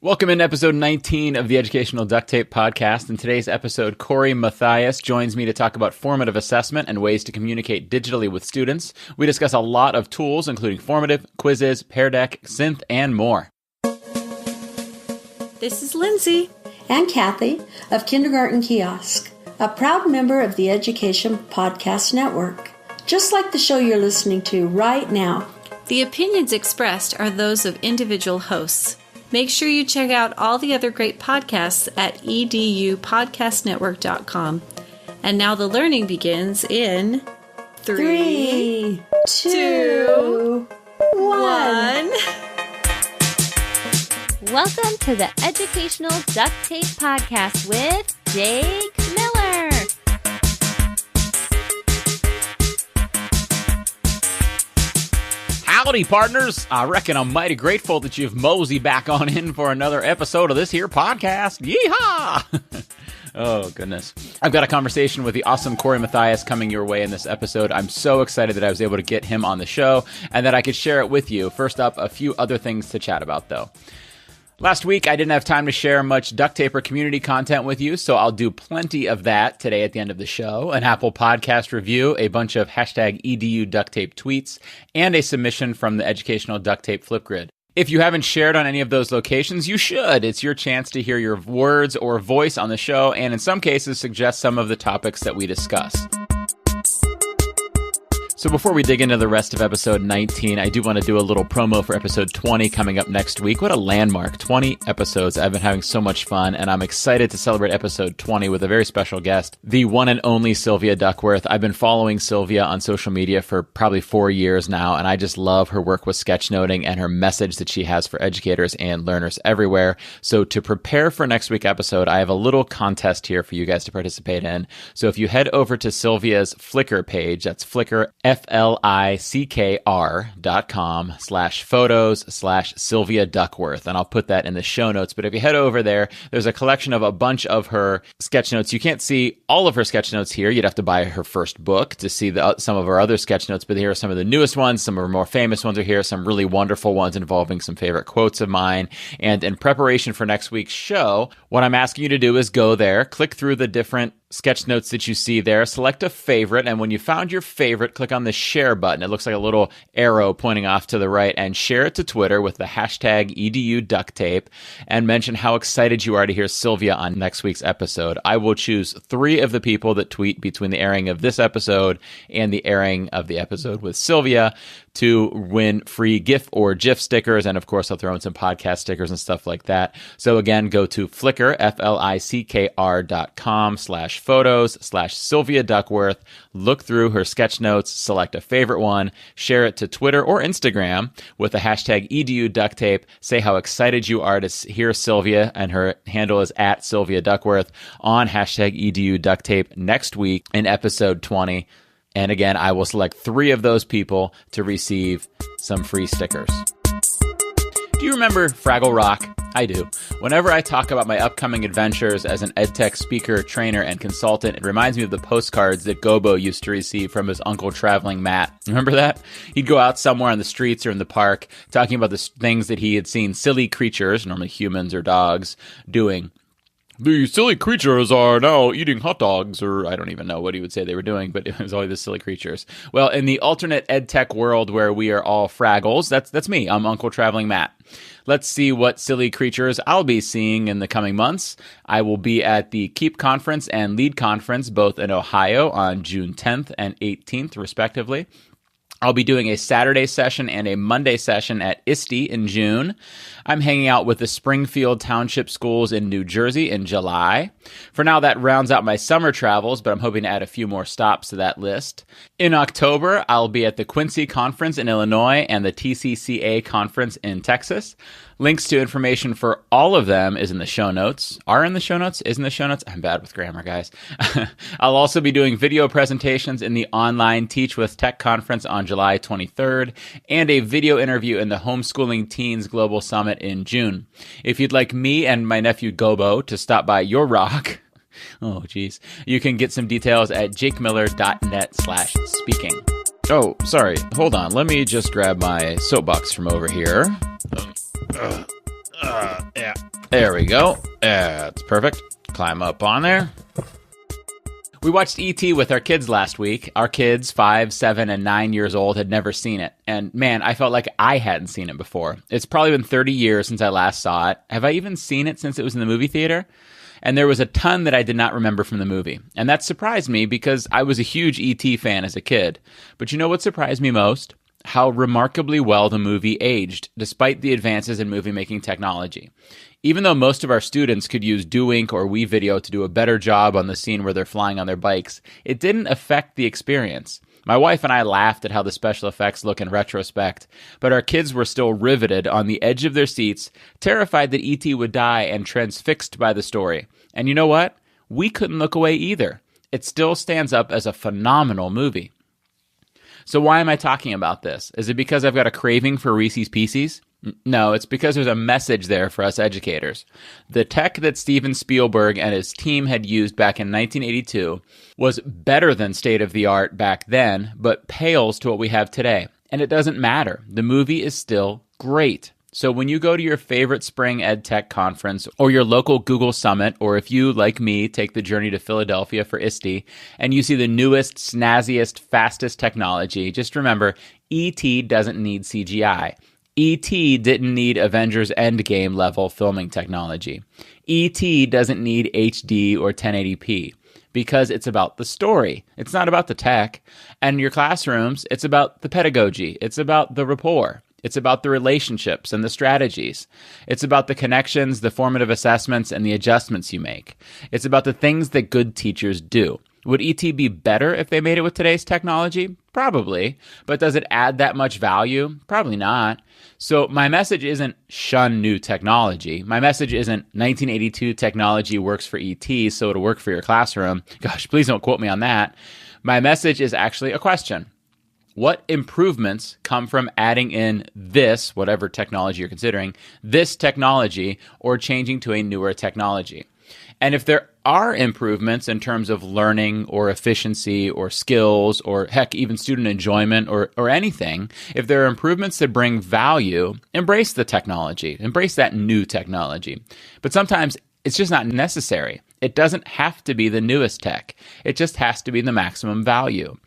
Welcome in episode 19 of the Educational Duct Tape Podcast. In today's episode, Corey Mathias joins me to talk about formative assessment and ways to communicate digitally with students. We discuss a lot of tools, including Formative, Quizizz, PearDeck, Synth, and more. This is Lindsay and Kathy of Kindergarten Kiosk, a proud member of the Education Podcast Network, just like the show you're listening to right now. The opinions expressed are those of individual hosts. Make sure you check out all the other great podcasts at edupodcastnetwork.com. And now the learning begins in 3, 2, 1. Welcome to the Educational Duct Tape Podcast with Jake Miller. Howdy, partners. I reckon I'm mighty grateful that you've moseyed back on in for another episode of this here podcast. Yeehaw! Oh, goodness. I've got a conversation with the awesome Corey Mathias coming your way in this episode. I'm so excited that I was able to get him on the show and that I could share it with you. First up, a few other things to chat about, though. Last week, I didn't have time to share much duct tape or community content with you, so I'll do plenty of that today at the end of the show. An Apple Podcast review, a bunch of #EDU duct tape tweets, and a submission from the Educational Duct Tape Flipgrid. If you haven't shared on any of those locations, you should. It's your chance to hear your words or voice on the show, and in some cases, suggest some of the topics that we discuss. So before we dig into the rest of episode 19, I do want to do a little promo for episode 20 coming up next week. What a landmark, 20 episodes. I've been having so much fun, and I'm excited to celebrate episode 20 with a very special guest, the one and only Sylvia Duckworth. I've been following Sylvia on social media for probably 4 years now, and I just love her work with sketchnoting and her message that she has for educators and learners everywhere. So to prepare for next week's episode, I have a little contest here for you guys to participate in. So if you head over to Sylvia's Flickr page, that's Flickr, FLICKR.com/photos/Sylvia Duckworth. And I'll put that in the show notes. But if you head over there, there's a collection of a bunch of her sketch notes. You can't see all of her sketch notes here. You'd have to buy her first book to see some of her other sketch notes. But here are some of the newest ones. Some of her more famous ones are here. Some really wonderful ones involving some favorite quotes of mine. And in preparation for next week's show, what I'm asking you to do is go there, click through the different sketch notes that you see there, select a favorite, and when you found your favorite, click on the share button. It looks like a little arrow pointing off to the right, and share it to Twitter with the #EduDuctTape and mention how excited you are to hear Sylvia on next week's episode. I will choose 3 of the people that tweet between the airing of this episode and the airing of the episode with Sylvia to win free GIF or GIF stickers, and of course I'll throw in some podcast stickers and stuff like that. So again, go to Flickr, FLICKR.com/photos/Sylvia Duckworth, look through her sketch notes, select a favorite one, share it to Twitter or Instagram with the #EduDuctTape, say how excited you are to hear Sylvia, and her handle is @Sylvia Duckworth, on #EduDuctTape next week in episode 20. And again, I will select 3 of those people to receive some free stickers. Do you remember Fraggle Rock? I do. Whenever I talk about my upcoming adventures as an EdTech speaker, trainer, and consultant, it reminds me of the postcards that Gobo used to receive from his uncle traveling Matt. Remember that? He'd go out somewhere on the streets or in the park talking about the things that he had seen silly creatures, normally humans or dogs, doing. The silly creatures are now eating hot dogs, or I don't even know what he would say they were doing, but it was always the silly creatures. Well, in the alternate EdTech world where we are all Fraggles, that's me. I'm Uncle Traveling Matt. Let's see what silly creatures I'll be seeing in the coming months. I will be at the KEEP Conference and LEAD Conference, both in Ohio on June 10th and 18th, respectively. I'll be doing a Saturday session and a Monday session at ISTE in June. I'm hanging out with the Springfield Township Schools in New Jersey in July. For now, that rounds out my summer travels, but I'm hoping to add a few more stops to that list. In October, I'll be at the Quincy Conference in Illinois and the TCCA Conference in Texas. Links to information for all of them is in the show notes. Are in the show notes? Is in the show notes? I'm bad with grammar, guys. I'll also be doing video presentations in the online Teach with Tech Conference on July 23rd and a video interview in the Homeschooling Teens Global Summit in June. If you'd like me and my nephew Gobo to stop by your rock, oh geez, you can get some details at jakemiller.net/speaking. Oh, sorry. Hold on. Let me just grab my SoapBox from over here. Yeah. There we go. That's perfect. Climb up on there. We watched E.T. with our kids last week. Our kids, 5, 7, and 9 years old, had never seen it. And man, I felt like I hadn't seen it before. It's probably been 30 years since I last saw it. Have I even seen it since it was in the movie theater? And there was a ton that I did not remember from the movie. And that surprised me because I was a huge E.T. fan as a kid. But you know what surprised me most? How remarkably well the movie aged, despite the advances in movie-making technology. Even though most of our students could use DoInk or WeVideo to do a better job on the scene where they're flying on their bikes, it didn't affect the experience. My wife and I laughed at how the special effects look in retrospect, but our kids were still riveted on the edge of their seats, terrified that E.T. would die and transfixed by the story. And you know what? We couldn't look away either. It still stands up as a phenomenal movie. So why am I talking about this? Is it because I've got a craving for Reese's Pieces? No, it's because there's a message there for us educators. The tech that Steven Spielberg and his team had used back in 1982 was better than state-of-the-art back then, but pales to what we have today. And it doesn't matter. The movie is still great. So when you go to your favorite spring ed tech conference or your local Google Summit, or if you, like me, take the journey to Philadelphia for ISTE, and you see the newest, snazziest, fastest technology, just remember, E.T. doesn't need CGI. E.T. didn't need Avengers Endgame level filming technology. E.T. doesn't need HD or 1080p because it's about the story. It's not about the tech. And in your classrooms, it's about the pedagogy. It's about the rapport. It's about the relationships and the strategies. It's about the connections, the formative assessments, and the adjustments you make. It's about the things that good teachers do. Would E.T. be better if they made it with today's technology? Probably. But does it add that much value? Probably not. So my message isn't shun new technology. My message isn't 1982 technology works for E.T., so it'll work for your classroom. Gosh, please don't quote me on that. My message is actually a question. What improvements come from adding in this, whatever technology you're considering, this technology, or changing to a newer technology? And if there are improvements in terms of learning or efficiency or skills or heck, even student enjoyment or anything, if there are improvements that bring value, embrace the technology, embrace that new technology. But sometimes it's just not necessary. It doesn't have to be the newest tech. It just has to be the maximum value.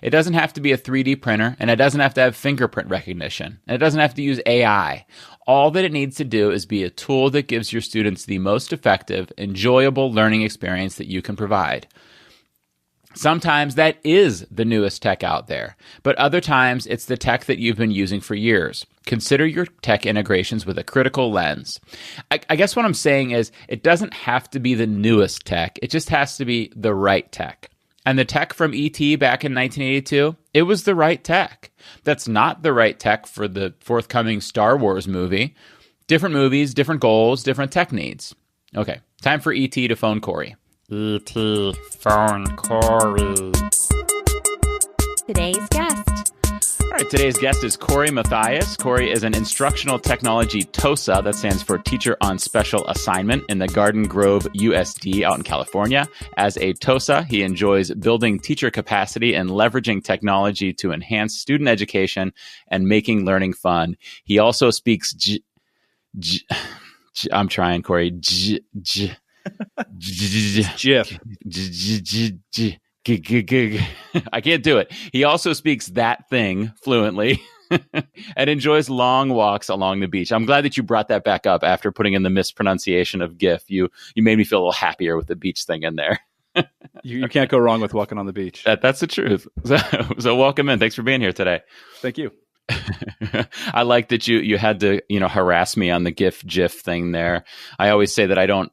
It doesn't have to be a 3D printer, and it doesn't have to have fingerprint recognition, and it doesn't have to use AI. All that it needs to do is be a tool that gives your students the most effective, enjoyable learning experience that you can provide. Sometimes that is the newest tech out there, but other times it's the tech that you've been using for years. Consider your tech integrations with a critical lens. I guess what I'm saying is it doesn't have to be the newest tech. It just has to be the right tech. And the tech from E.T. back in 1982, it was the right tech. That's not the right tech for the forthcoming Star Wars movie. Different movies, different goals, different tech needs. Okay, time for E.T. to phone Corey. E.T. phone Corey. Today's guest. All right, today's guest is Corey Mathias. Corey is an instructional technology TOSA, that stands for Teacher on Special Assignment, in the Garden Grove USD out in California. As a TOSA, he enjoys building teacher capacity and leveraging technology to enhance student education and making learning fun. He also speaks I'm trying, Corey. GIF. I can't do it. He also speaks that thing fluently and enjoys long walks along the beach. I'm glad that you brought that back up after putting in the mispronunciation of GIF. You made me feel a little happier with the beach thing in there. You can't go wrong with walking on the beach. That's the truth. So welcome in. Thanks for being here today. Thank you. I like that you had to harass me on the GIF thing there. I always say that I don't.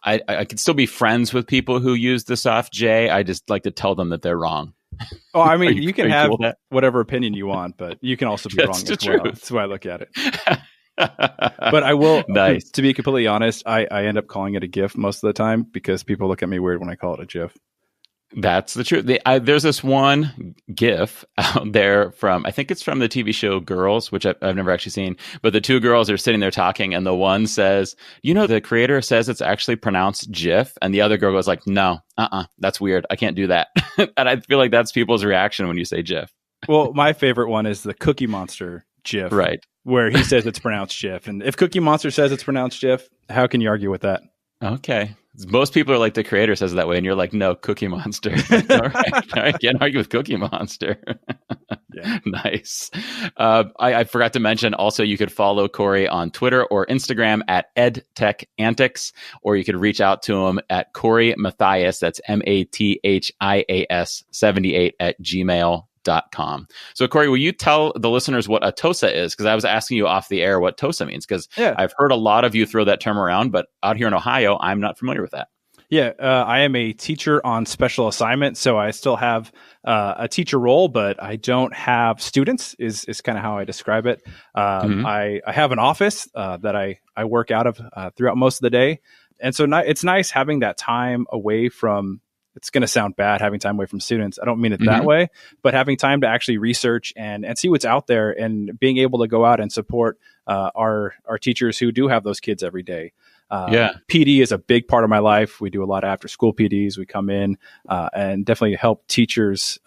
I could still be friends with people who use the soft J. I just like to tell them that they're wrong. Oh, I mean, you can have whatever opinion you want, but you can also be wrong as well. That's the way I look at it. But I will, nice. To be completely honest, I end up calling it a GIF most of the time because people look at me weird when I call it a GIF. That's the truth. There's this one GIF out there from, I think it's from the TV show Girls, which I've never actually seen, but the two girls are sitting there talking and the one says, the creator says it's actually pronounced GIF. And the other girl goes like, no, that's weird. I can't do that. And I feel like that's people's reaction when you say GIF. Well, my favorite one is the Cookie Monster GIF. Right. where he says it's pronounced Jif. And if Cookie Monster says it's pronounced Jif, how can you argue with that? Okay. Most people are like, the creator says it that way, and you're like, no, Cookie Monster. All right, can't argue with Cookie Monster. Yeah. Nice. I forgot to mention also, you could follow Corey on Twitter or Instagram at EdTechAntics, or you could reach out to him at Corey Mathias, that's Mathias 78 at gmail.com. So Corey, will you tell the listeners what a TOSA is? Because I was asking you off the air what TOSA means, because I've heard a lot of you throw that term around, but out here in Ohio, I'm not familiar with that. Yeah, I am a teacher on special assignment, so I still have a teacher role, but I don't have students, is kind of how I describe it. I have an office that I work out of throughout most of the day. And so it's nice having that time away from, it's going to sound bad having time away from students. I don't mean it that way, but having time to actually research and see what's out there, and being able to go out and support our teachers who do have those kids every day. PD is a big part of my life. We do a lot of after school PDs. We come in and definitely help teachers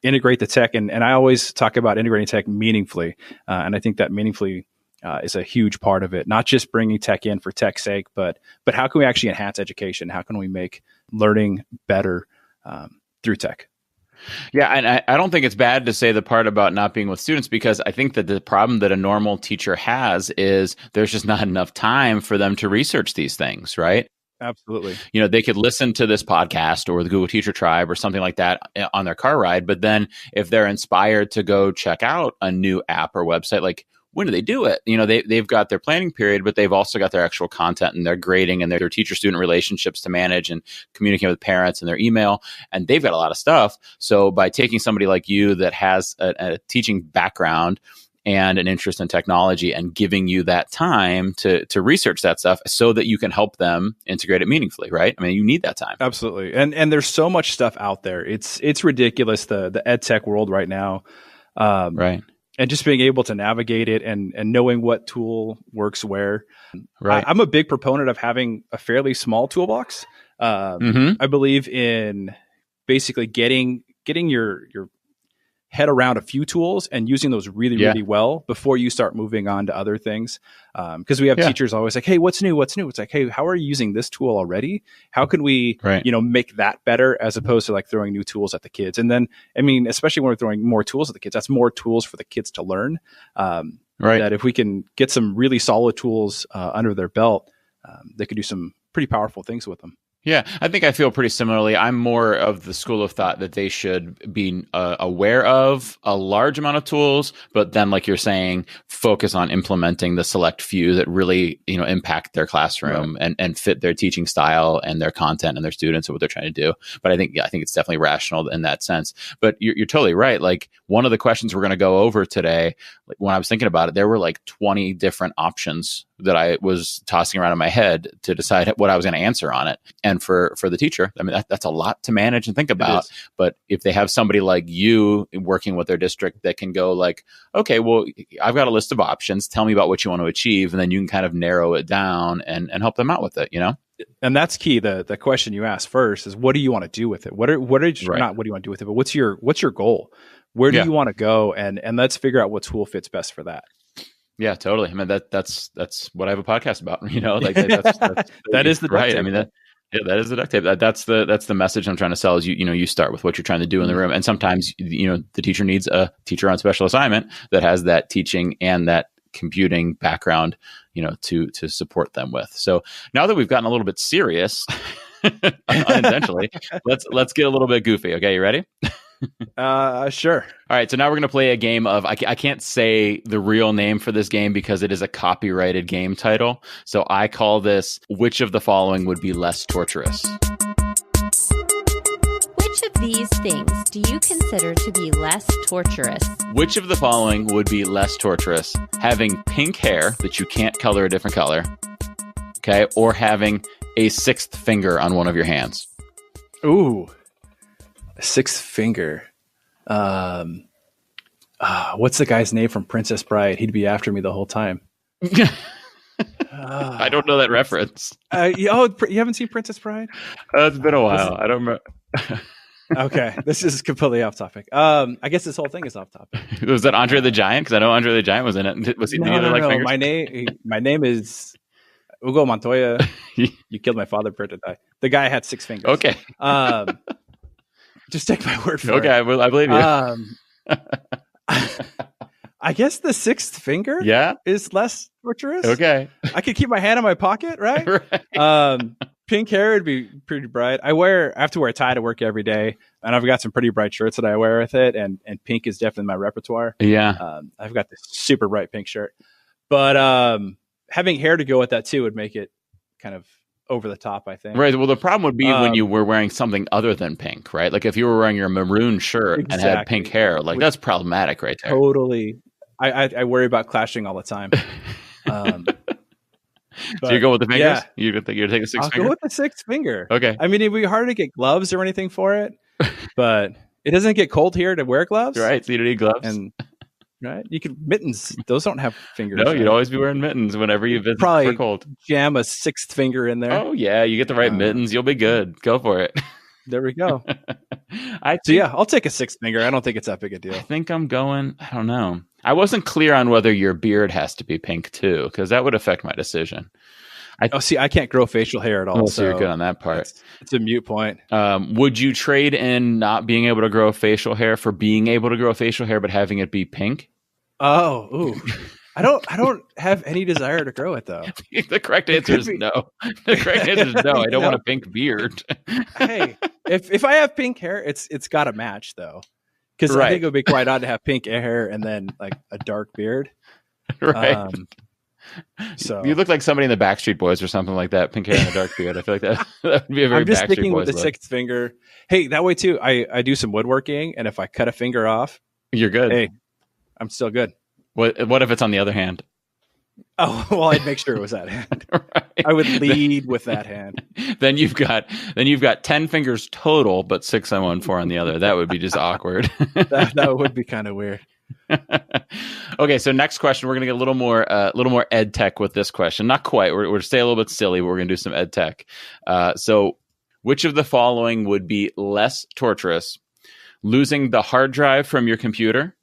integrate the tech. And I always talk about integrating tech meaningfully. And I think that meaningfully is a huge part of it, not just bringing tech in for tech's sake, but how can we actually enhance education? How can we make learning better through tech? Yeah, and I don't think it's bad to say the part about not being with students, because I think that the problem that a normal teacher has is there's just not enough time for them to research these things, right? Absolutely. You know, they could listen to this podcast or the Google Teacher Tribe or something like that on their car ride, but then if they're inspired to go check out a new app or website, like, when do they do it? You know, they've got their planning period, but they've also got their actual content and their grading and their teacher-student relationships to manage and communicate with parents and their email. And they've got a lot of stuff. So by taking somebody like you that has a teaching background and an interest in technology and giving you that time to research that stuff so that you can help them integrate it meaningfully, right? I mean, you need that time. Absolutely. And there's so much stuff out there. It's ridiculous, the ed tech world right now. Right. And just being able to navigate it and knowing what tool works where. Right. I'm a big proponent of having a fairly small toolbox. I believe in basically getting your head around a few tools and using those really well before you start moving on to other things. Because we have teachers always like, hey, what's new? It's like, hey, how are you using this tool already? How can we, make that better, as opposed to like throwing new tools at the kids? And then, I mean, especially when we're throwing more tools at the kids, that's more tools for the kids to learn. That if we can get some really solid tools under their belt, they could do some pretty powerful things with them. Yeah, I think I feel pretty similarly. I'm more of the school of thought that they should be aware of a large amount of tools, but then, like you're saying, focus on implementing the select few that really, impact their classroom and fit their teaching style and their content and their students and what they're trying to do. But I think it's definitely rational in that sense. But you're totally right. Like, one of the questions we're going to go over today, like, when I was thinking about it, there were like 20 different options that I was tossing around in my head to decide what I was going to answer on it. And for the teacher, I mean, that's a lot to manage and think about. But if they have somebody like you working with their district that can go like, okay, well, I've got a list of options. Tell me about what you want to achieve. And then you can kind of narrow it down and help them out with it, And that's key. The question you asked first is, what do you want to do with it? Not what do you want to do with it, but what's your goal? Where do you want to go? And let's figure out what tool fits best for that. Yeah, totally. I mean, that's what I have a podcast about. Like that's that is the duct right. tape. I mean, that is the duct tape. That's the message I'm trying to sell. Is you start with what you're trying to do in the room, and sometimes the teacher needs a teacher on special assignment that has that teaching and that computing background, to support them with. So now that we've gotten a little bit serious, unintentionally, let's get a little bit goofy. Okay, you ready? Sure. All right. So now we're going to play a game of, I can't say the real name for this game because it is a copyrighted game title. So I call this, which of the following would be less torturous? Which of these things do you consider to be less torturous? Which of the following would be less torturous? Having pink hair that you can't color a different color. Okay. Or having a sixth finger on one of your hands. Ooh. Sixth finger. What's the guy's name from Princess Bride? He'd be after me the whole time. I don't know that reference. You haven't seen Princess Bride? It's been a while. I don't remember. Okay, this is completely off topic. I guess this whole thing is off topic. Was that Andre the Giant? Because I know Andre the Giant was in it. Was he? No. My name is Hugo Montoya. You killed my father, prepare to die. The guy had 6 fingers. Okay. Just take my word for it. Okay, I believe you. I guess the 6th finger is less torturous. Okay. I could keep my hand in my pocket, right? Right. Pink hair would be pretty bright. I have to wear a tie to work every day, and I've got some pretty bright shirts that I wear with it, and pink is definitely my repertoire. Yeah. I've got this super bright pink shirt. But having hair to go with that too would make it kind of over the top, I think. Right. Well, the problem would be when you were wearing something other than pink, right? Like if you were wearing your maroon shirt and had pink hair, like that's problematic right there. Totally. I worry about clashing all the time. So you go with the fingers? Yeah. You're taking the 6th I'll finger? go with the 6th finger. Okay. I mean, it'd be hard to get gloves or anything for it, but it doesn't get cold here to wear gloves. Right. So you don't need gloves. And right, you could mittens. Those don't have fingers. No, you'd always be wearing mittens whenever you visit for cold. Jam a 6th finger in there. Oh yeah, you get the right mittens, you'll be good. Go for it. There we go. I'll take a 6th finger. I don't think it's that big a deal. I think I'm going. I don't know. I wasn't clear on whether your beard has to be pink too, because that would affect my decision. I can't grow facial hair at all. So you're good on that part. It's a moot point. Would you trade in not being able to grow facial hair for being able to grow facial hair, but having it be pink? Oh, ooh. I don't have any desire to grow it though. The correct answer is no. The correct answer is no. I don't want a pink beard. Hey, if I have pink hair, it's got to match though, because I think it would be quite odd to have pink hair and then like a dark beard. Right. So you look like somebody in the Backstreet Boys or something like that. Pink hair and a dark beard. I feel like that would be a very. I'm just Backstreet sticking Boys with the look. 6th finger. Hey, that way too. I do some woodworking, and if I cut a finger off, you're good. Hey, I'm still good. What if it's on the other hand? Oh, well, I'd make sure it was that hand. Right. I would lead with that hand. Then you've got 10 fingers total, but 6 on one, 4 on the other. That would be just awkward. That would be kind of weird. Okay, so next question, we're going to get a little more ed tech with this question. Not quite. We're going to stay a little bit silly, but we're going to do some ed tech. So which of the following would be less torturous? Losing the hard drive from your computer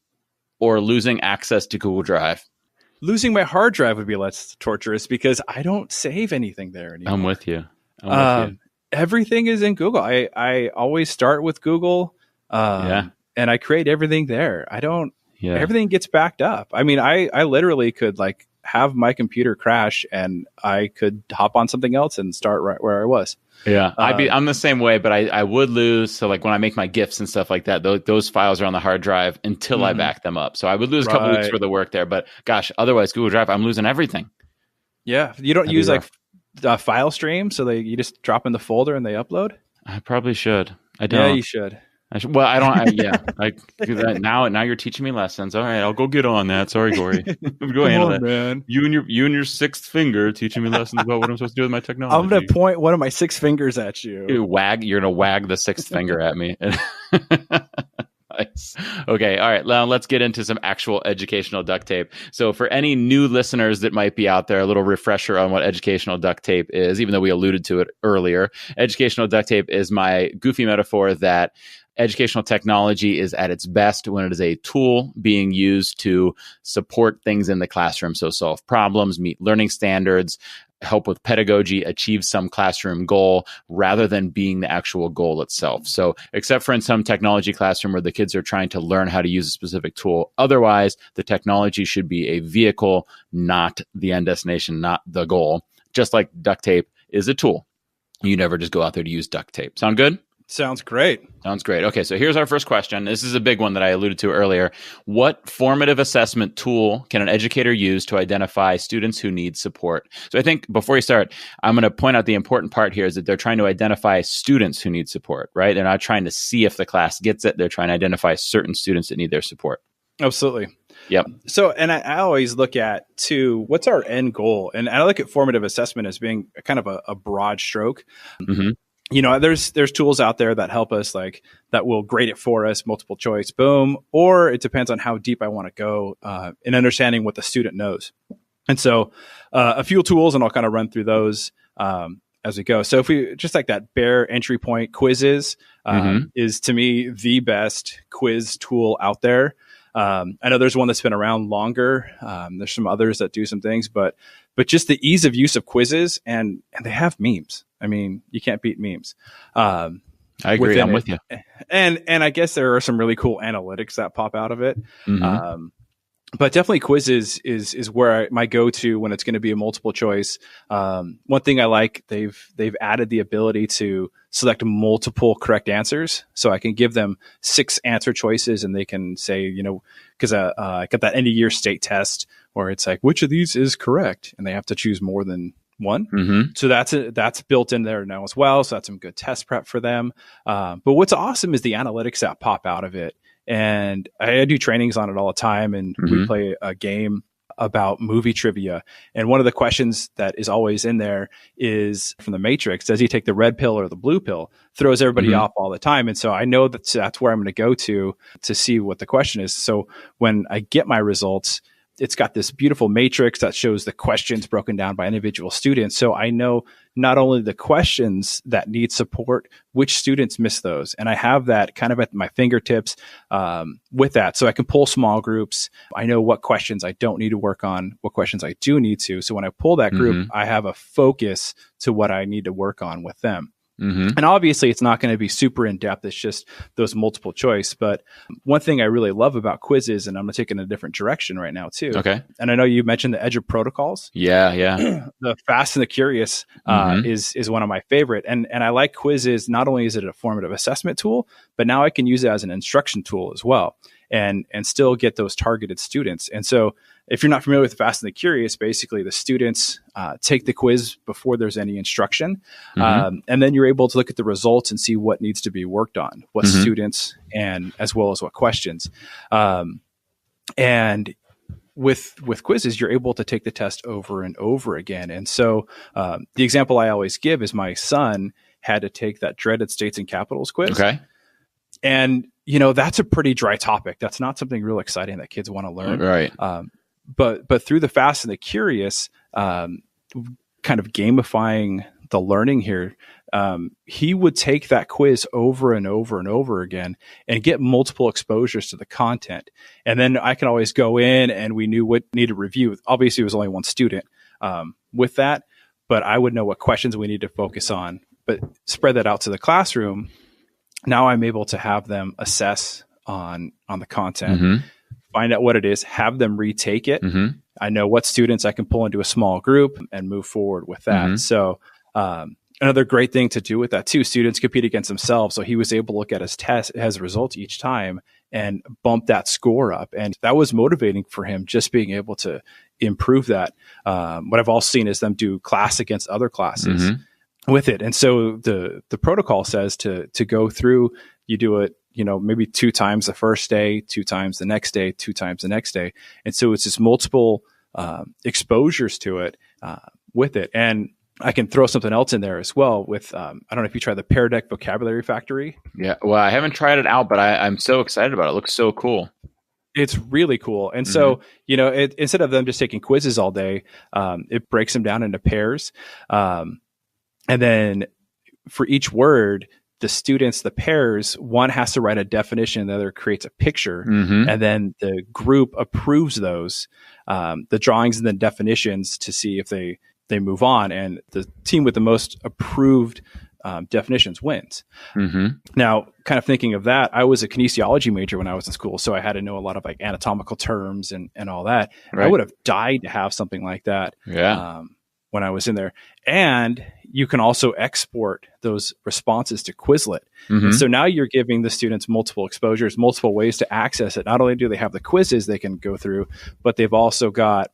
or losing access to Google Drive? Losing my hard drive would be less torturous because I don't save anything there anymore. I'm with you. Everything is in Google. I always start with Google. And I create everything there. Everything gets backed up. I mean, I literally could like have my computer crash and I could hop on something else and start right where I was. Yeah, I'm the same way, but I would lose. So like when I make my GIFs and stuff like that, those files are on the hard drive until I back them up. So I would lose a couple weeks worth of work there. But gosh, otherwise Google Drive, I'm losing everything. Yeah, you don't use like file stream, so you just drop in the folder and they upload. I probably should. I don't. Yeah, you should. Well, I don't. I do that now. Now you're teaching me lessons. All right, I'll go get on that. Sorry, Gory. Go handle that, man. You and your 6th finger teaching me lessons about what I'm supposed to do with my technology. I'm gonna point one of my 6 fingers at you. You're gonna wag the 6th finger at me. Nice. Okay. All right. Now let's get into some actual educational duct tape. So for any new listeners that might be out there, a little refresher on what educational duct tape is, even though we alluded to it earlier. Educational duct tape is my goofy metaphor that educational technology is at its best when it is a tool being used to support things in the classroom. So solve problems, meet learning standards, help with pedagogy, achieve some classroom goal rather than being the actual goal itself. So except for in some technology classroom where the kids are trying to learn how to use a specific tool, otherwise the technology should be a vehicle, not the end destination, not the goal. Just like duct tape is a tool. You never just go out there to use duct tape. Sound good? Sounds great. Sounds great. Okay, so here's our first question. This is a big one that I alluded to earlier. What formative assessment tool can an educator use to identify students who need support? So I think before you start, I'm going to point out the important part here is that they're trying to identify students who need support, right? They're not trying to see if the class gets it. They're trying to identify certain students that need their support. Absolutely. Yep. So, and I always look at what's our end goal? And I look at formative assessment as being kind of a broad stroke. Mm-hmm. You know, there's tools out there that help us, like that will grade it for us, multiple choice, boom. Or it depends on how deep I want to go in understanding what the student knows. And so a few tools, and I'll kind of run through those. as we go. So if we just like that bare entry point, Quizizz is to me the best quiz tool out there. I know there's one that's been around longer. There's some others that do some things, but just the ease of use of Quizizz, and they have memes. I mean, you can't beat memes. I agree. I'm with you. And I guess there are some really cool analytics that pop out of it. But definitely Quizizz is where my go-to when it's going to be a multiple choice. One thing I like, they've added the ability to select multiple correct answers. So I can give them 6 answer choices and they can say, because I got that end of year state test where it's like, which of these is correct? And they have to choose more than one. So that's built in there now as well. So that's some good test prep for them. But what's awesome is the analytics that pop out of it. And I do trainings on it all the time, and we play a game about movie trivia. And one of the questions that is always in there is from the Matrix, does he take the red pill or the blue pill? Throws everybody off all the time. And so I know that's where I'm going to go to see what the question is. So when I get my results, it's got this beautiful matrix that shows the questions broken down by individual students. So I know not only the questions that need support, which students miss those. And I have that kind of at my fingertips with that. So I can pull small groups. I know what questions I don't need to work on, what questions I do need to. So when I pull that group, I have a focus to what I need to work on with them. And obviously it's not going to be super in depth. It's just those multiple choice. But one thing I really love about Quizizz, and I'm going to take it in a different direction right now too. Okay. And I know you mentioned the EduProtocols. Yeah. The Fast and the Curious is one of my favorite. And I like Quizizz. Not only is it a formative assessment tool, but now I can use it as an instruction tool as well, and still get those targeted students. And so if you're not familiar with Fast and the Curious, basically the students take the quiz before there's any instruction. And then you're able to look at the results and see what needs to be worked on, what students, and as well as what questions. And with Quizizz, you're able to take the test over and over again. And so the example I always give is my son had to take that dreaded states and capitals quiz. Okay. And, that's a pretty dry topic. That's not something real exciting that kids want to learn. Right. But through the Fast and the Curious, kind of gamifying the learning here, he would take that quiz over and over and over again and get multiple exposures to the content. And then I can always go in and we knew what needed review. Obviously, it was only one student with that, but I would know what questions we need to focus on. But spread that out to the classroom. Now I'm able to have them assess on the content, find out what it is, have them retake it. I know what students I can pull into a small group and move forward with that. So another great thing to do with that too, students compete against themselves. So he was able to look at his test, his results each time and bump that score up. And that was motivating for him, just being able to improve that. What I've also seen is them do class against other classes with it. And so the protocol says to go through, you do it, maybe 2 times the first day, 2 times the next day, 2 times the next day. And so it's just multiple exposures to it with it. And I can throw something else in there as well with, I don't know if you tried the PearDeck Vocabulary Factory. Yeah. Well, I haven't tried it out, but I'm so excited about it. It looks so cool. It's really cool. And so, instead of them just taking quizzes all day, it breaks them down into pairs. And then for each word, the students, the pairs, one has to write a definition, the other creates a picture, and then the group approves those, the drawings and the definitions to see if they move on. And the team with the most approved definitions wins. Now, kind of thinking of that, I was a kinesiology major when I was in school, so I had to know a lot of like anatomical terms and all that. Right. I would have died to have something like that. Yeah. When I was in there. And you can also export those responses to Quizlet. And so now you're giving the students multiple exposures, multiple ways to access it. Not only do they have the quizzes they can go through, but they've also got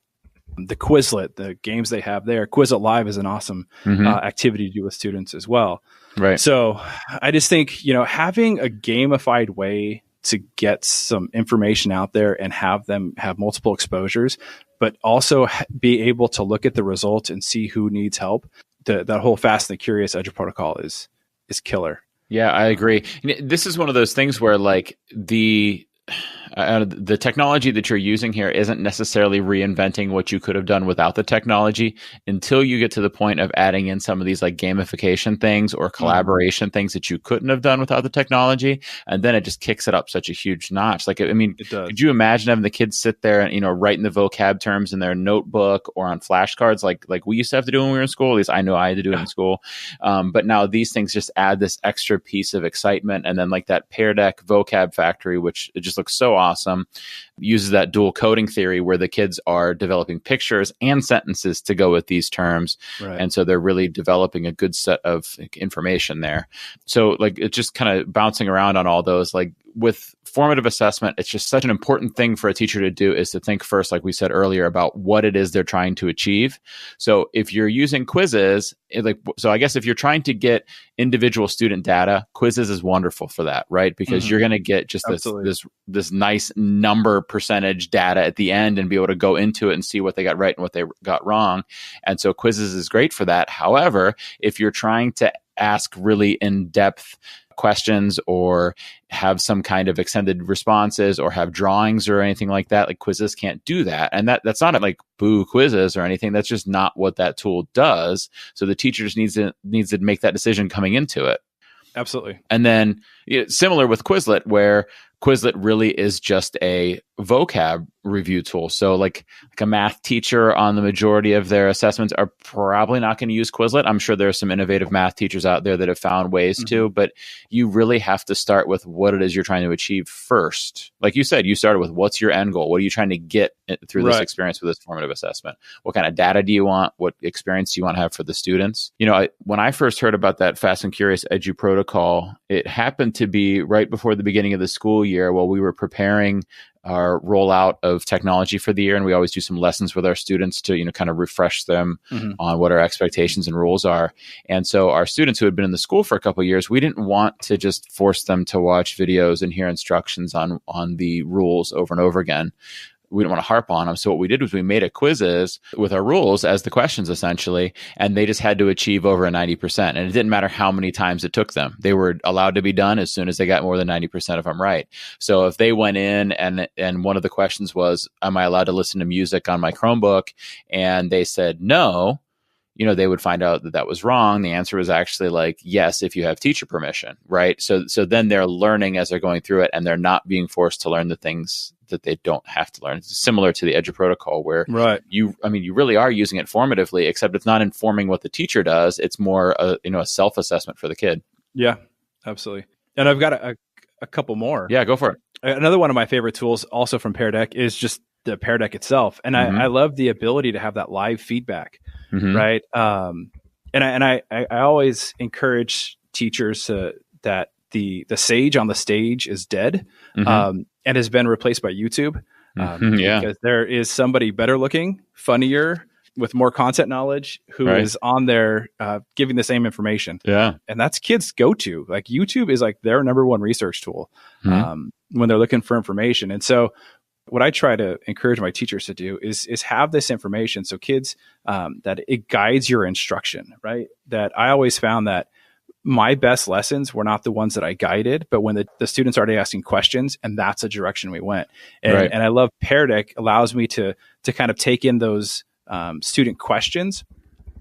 the Quizlet, the games they have there. Quizlet Live is an awesome activity to do with students as well. Right. So I just think, having a gamified way to get some information out there and have them have multiple exposures, but also be able to look at the results and see who needs help. That whole Fast and the Curious EduProtocol is killer. Yeah, I agree. This is one of those things where like the the technology that you're using here isn't necessarily reinventing what you could have done without the technology until you get to the point of adding in some of these like gamification things or collaboration things that you couldn't have done without the technology. And then it just kicks it up such a huge notch. Like, I mean, could you imagine having the kids sit there and, writing the vocab terms in their notebook or on flashcards like we used to have to do when we were in school? At least I know I had to do it in school. But now these things just add this extra piece of excitement. And then like that PearDeck Vocab Factory, which it just looks so awesome, uses that dual coding theory where the kids are developing pictures and sentences to go with these terms. Right. And so they're really developing a good set of information there. So like it's just kind of bouncing around on all those. Like with formative assessment, it's just such an important thing for a teacher to do is to think first, like we said earlier, about what it is they're trying to achieve. So if you're using Quizizz, so I guess if you're trying to get individual student data, Quizizz is wonderful for that, right? Because you're going to get just this nice number percentage data at the end and be able to go into it and see what they got right and what they got wrong. And so Quizizz is great for that. However, if you're trying to ask really in-depth questions or have some kind of extended responses or have drawings or anything like that, like Quizizz can't do that. And that's not like boo Quizizz or anything. That's just not what that tool does. So the teacher just needs to make that decision coming into it. Absolutely. And then similar with Quizlet, where Quizlet really is just a vocab review tool. So like a math teacher on the majority of their assessments are probably not going to use Quizlet. I'm sure there are some innovative math teachers out there that have found ways to, but you really have to start with what it is you're trying to achieve first. Like you said, you started with what's your end goal? What are you trying to get through this experience with this formative assessment? What kind of data do you want? What experience do you want to have for the students? When I first heard about that Fast and Curious EduProtocol, it happened to be right before the beginning of the school year while we were preparing our rollout of technology for the year. And we always do some lessons with our students to, kind of refresh them on what our expectations and rules are. And so our students who had been in the school for a couple of years, we didn't want to just force them to watch videos and hear instructions on the rules over and over again. We didn't want to harp on them. So what we did was we made a Quizizz with our rules as the questions essentially, and they just had to achieve over a 90%. And it didn't matter how many times it took them. They were allowed to be done as soon as they got more than 90% of them right. So if they went in and one of the questions was, am I allowed to listen to music on my Chromebook? And they said no, they would find out that was wrong. The answer was actually like, yes, if you have teacher permission, right? So then they're learning as they're going through it, and they're not being forced to learn the things that they don't have to learn. It's similar to the EduProtocol where you really are using it formatively, except it's not informing what the teacher does. It's more a self-assessment for the kid. Yeah, absolutely. And I've got a couple more. Yeah, go for it. Another one of my favorite tools also from PearDeck is just the PearDeck itself. And I love the ability to have that live feedback, right? And I always encourage teachers that the sage on the stage is dead and has been replaced by YouTube. Because there is somebody better looking, funnier, with more content knowledge who is on there giving the same information. Yeah. And that's kids' go-to. Like YouTube is like their number one research tool when they're looking for information. And so what I try to encourage my teachers to do is have this information. So kids, that it guides your instruction, right? That I always found that my best lessons were not the ones that I guided, but when the students started asking questions, and that's the direction we went. And I love PearDeck allows me to kind of take in those student questions.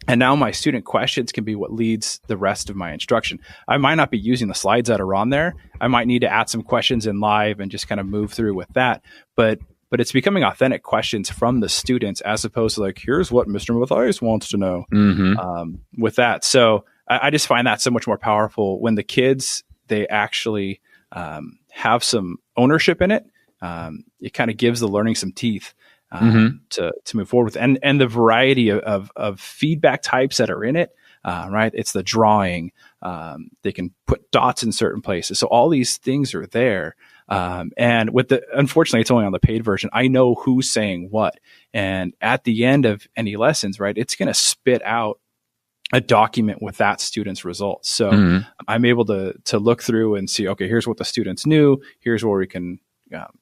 And now my student questions can be what leads the rest of my instruction. I might not be using the slides that are on there. I might need to add some questions in live and just kind of move through with that. But it's becoming authentic questions from the students as opposed to like, here's what Mr. Mathias wants to know with that. So I just find that so much more powerful when the kids, they actually have some ownership in it. It kind of gives the learning some teeth. To move forward with, and the variety of feedback types that are in it, right? It's the drawing. They can put dots in certain places. So all these things are there. And unfortunately, it's only on the paid version. I know who's saying what. And at the end of any lessons, right, it's going to spit out a document with that student's results. So I'm able to look through and see, okay, here's what the students knew. Here's where we can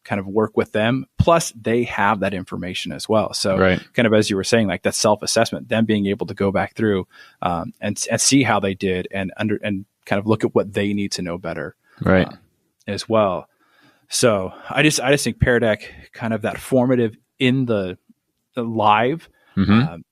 kind of work with them. Plus they have that information as well. So kind of, as you were saying, like that self-assessment, them being able to go back through and see how they did and kind of look at what they need to know better as well. So I just think PearDeck, kind of that formative in the live,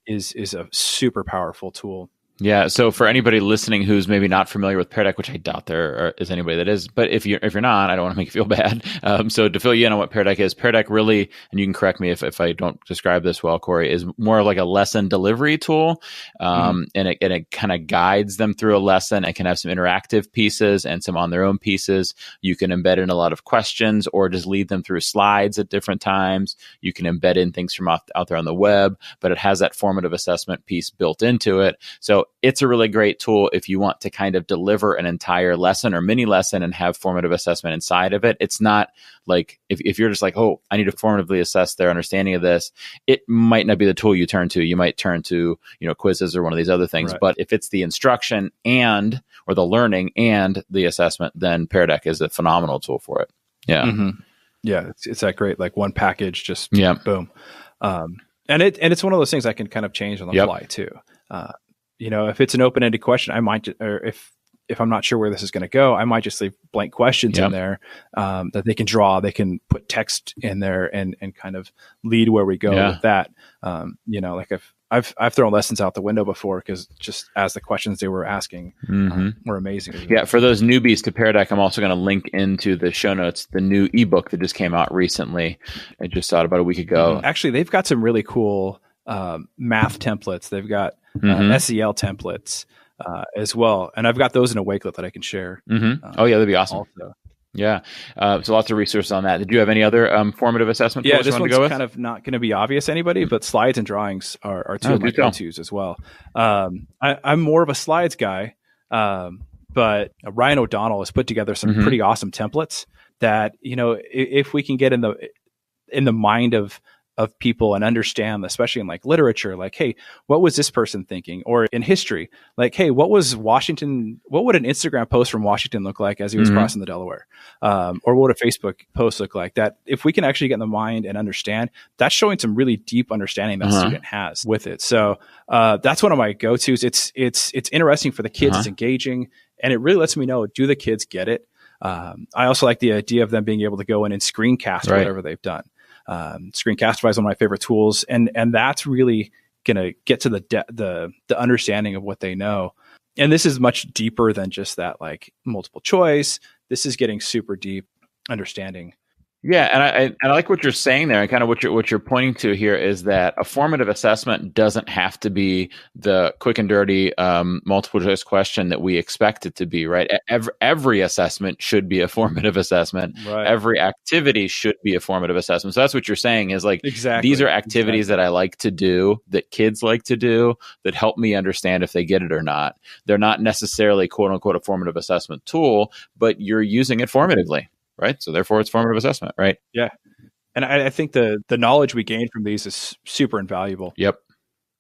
is a super powerful tool. Yeah. So for anybody listening who's maybe not familiar with PearDeck, which I doubt there is anybody that is, but if you're not, I don't want to make you feel bad. So to fill you in on what PearDeck is, PearDeck really, and you can correct me if I don't describe this well, Corey, is more like a lesson delivery tool. And it kind of guides them through a lesson. It can have some interactive pieces and some on their own pieces. You can embed in a lot of questions or just lead them through slides at different times. You can embed in things from out there on the web, but it has that formative assessment piece built into it. So it's a really great tool if you want to kind of deliver an entire lesson or mini lesson and have formative assessment inside of it. It's not like if you're just like, oh, I need to formatively assess their understanding of this, it might not be the tool you turn to. You might turn to, Quizizz or one of these other things. Right. But if it's the instruction or the learning and the assessment, then PearDeck is a phenomenal tool for it. Yeah. Mm-hmm. Yeah. It's that great, like one package, just boom. And it's one of those things I can kind of change on the fly too. If it's an open-ended question, I might, or if I'm not sure where this is going to go, I might just leave blank questions in there that they can draw. They can put text in there and kind of lead where we go with that. Like I've thrown lessons out the window before because just as the questions they were asking were amazing. Yeah, for those newbies to PearDeck, I'm also going to link into the show notes the new eBook that just came out recently. I just saw it about a week ago. Actually, they've got some really cool math templates. They've got SEL templates as well. And I've got those in a Wakelet that I can share. That'd be awesome. Also. Yeah. So lots of resources on that. Did you have any other formative assessment tools this you want one's to go with? Kind of not going to be obvious to anybody, but slides and drawings are two of my go-tos as well. I'm more of a slides guy, but Ryan O'Donnell has put together some pretty awesome templates that, if we can get in the mind of people and understand, especially in like literature, like, hey, what was this person thinking? Or in history, like, hey, what would an Instagram post from Washington look like as he was crossing the Delaware? Or what would a Facebook post look like? That if we can actually get in the mind and understand, that's showing some really deep understanding that student has with it. So that's one of my go-tos. It's interesting for the kids. It's engaging, and it really lets me know, do the kids get it? I also like the idea of them being able to go in and screencast whatever they've done. Screencastify is one of my favorite tools, and that's really going to get to the understanding of what they know. And this is much deeper than just that, like multiple choice. This is getting super deep understanding. Yeah, and I like what you're saying there, and kind of what you're pointing to here is that a formative assessment doesn't have to be the quick and dirty multiple choice question that we expect it to be, right? Every assessment should be a formative assessment. Right. Every activity should be a formative assessment. So that's what you're saying is like, these are activities that I like to do, that kids like to do, that help me understand if they get it or not. They're not necessarily quote unquote a formative assessment tool, but you're using it formatively. Right. So therefore it's formative assessment. Right. Yeah. And I think the knowledge we gain from these is super invaluable. Yep.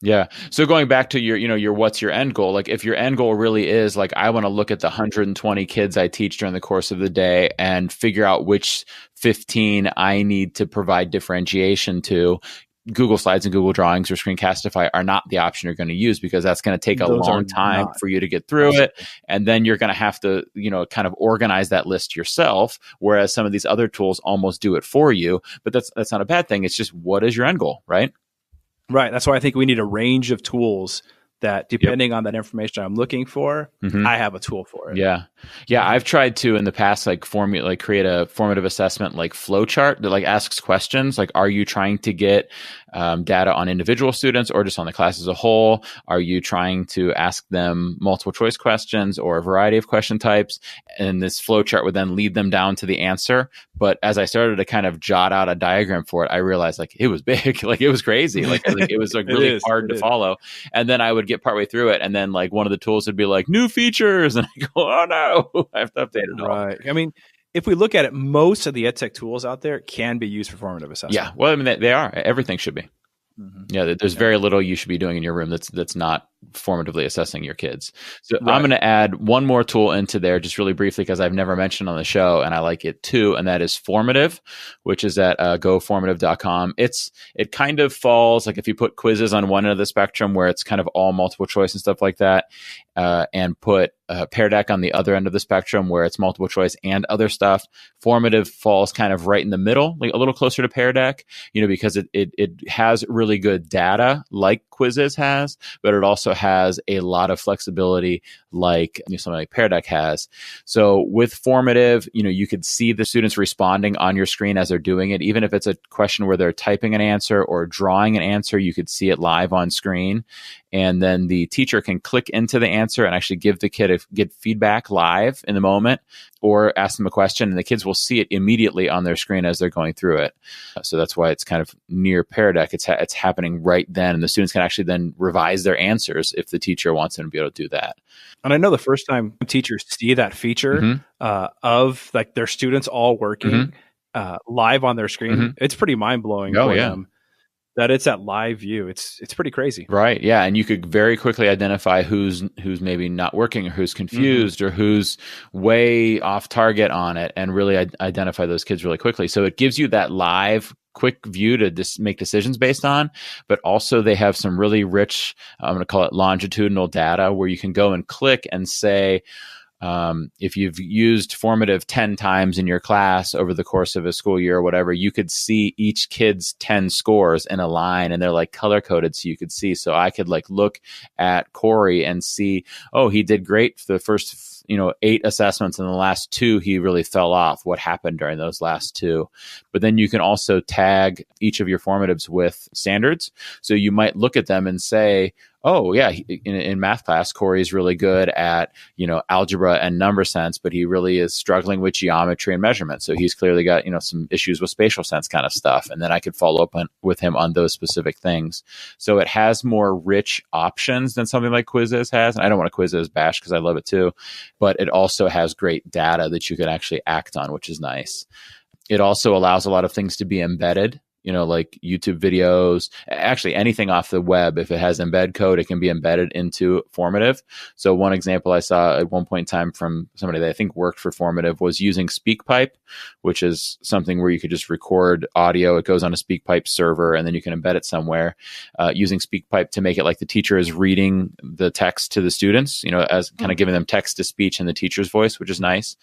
Yeah. So going back to your what's your end goal? Like if your end goal really is like, I want to look at the 120 kids I teach during the course of the day and figure out which 15 I need to provide differentiation to, Google Slides and Google Drawings or Screencastify are not the option you're going to use because that's going to take a long time for you to get through it. And then you're going to have to, kind of organize that list yourself. Whereas some of these other tools almost do it for you, but that's not a bad thing. It's just, what is your end goal? Right. Right. That's why I think we need a range of tools that depending on that information I'm looking for, I have a tool for it. Yeah. Yeah. I've tried to in the past, create a formative assessment, like flowchart that asks questions. Like, are you trying to get data on individual students or just on the class as a whole? Are you trying to ask them multiple choice questions or a variety of question types? And this flowchart would then lead them down to the answer. But as I started to kind of jot out a diagram for it, I realized it was big, it was crazy. It was really hard to follow. And then I would get partway through it. And then one of the tools would be new features. And I go, oh no, I have to update it all. Right. I mean, if we look at it, most of the EdTech tools out there can be used for formative assessment. Yeah. Well, I mean, they are. Everything should be. Yeah. There's very little you should be doing in your room that's not formatively assessing your kids. So I'm going to add one more tool into there just really briefly because I've never mentioned on the show and I like it too. And that is Formative, which is at goformative.com. It kind of falls like if you put Quizizz on one end of the spectrum where it's kind of all multiple choice and stuff like that, and put PearDeck on the other end of the spectrum where it's multiple choice and other stuff. Formative falls kind of right in the middle, like a little closer to PearDeck, because it has really good data like Quizizz has, but it also has a lot of flexibility like something like PearDeck has. So with Formative, you could see the students responding on your screen as they're doing it. Even if it's a question where they're typing an answer or drawing an answer, you could see it live on screen. And then the teacher can click into the answer and actually give the kid get feedback live in the moment or ask them a question, and the kids will see it immediately on their screen as they're going through it. So that's why it's kind of near PearDeck. It's happening right then, and the students can actually then revise their answers if the teacher wants them to be able to do that. And I know the first time teachers see that feature of like their students all working live on their screen, it's pretty mind-blowing for them. That it's at live view. It's pretty crazy. Right. Yeah. And you could very quickly identify who's maybe not working or who's confused or who's way off target on it and really identify those kids really quickly. So it gives you that live quick view to make decisions based on, but also they have some really rich, I'm going to call it longitudinal data where you can go and click and say, if you've used Formative 10 times in your class over the course of a school year or whatever, you could see each kid's 10 scores in a line and they're like color coded so you could see. So I could like look at Corey and see, oh, he did great for the first 8 assessments and the last 2 he really fell off. What happened during those last 2? But then you can also tag each of your formatives with standards. So you might look at them and say, oh yeah, in math class, Corey's really good at, algebra and number sense, but he really is struggling with geometry and measurement. So he's clearly got, some issues with spatial sense kind of stuff. And then I could follow up with him on those specific things. So it has more rich options than something like Quizizz has. And I don't want to Quizizz bash because I love it too, but it also has great data that you can actually act on, which is nice. It also allows a lot of things to be embedded. Like YouTube videos, actually anything off the web. If it has embed code, it can be embedded into Formative. So one example I saw at one point in time from somebody that I think worked for Formative was using SpeakPipe, which is something where you could just record audio. It goes on a SpeakPipe server and then you can embed it somewhere using SpeakPipe to make it like the teacher is reading the text to the students, as kind of giving them text to speech in the teacher's voice, which is nice.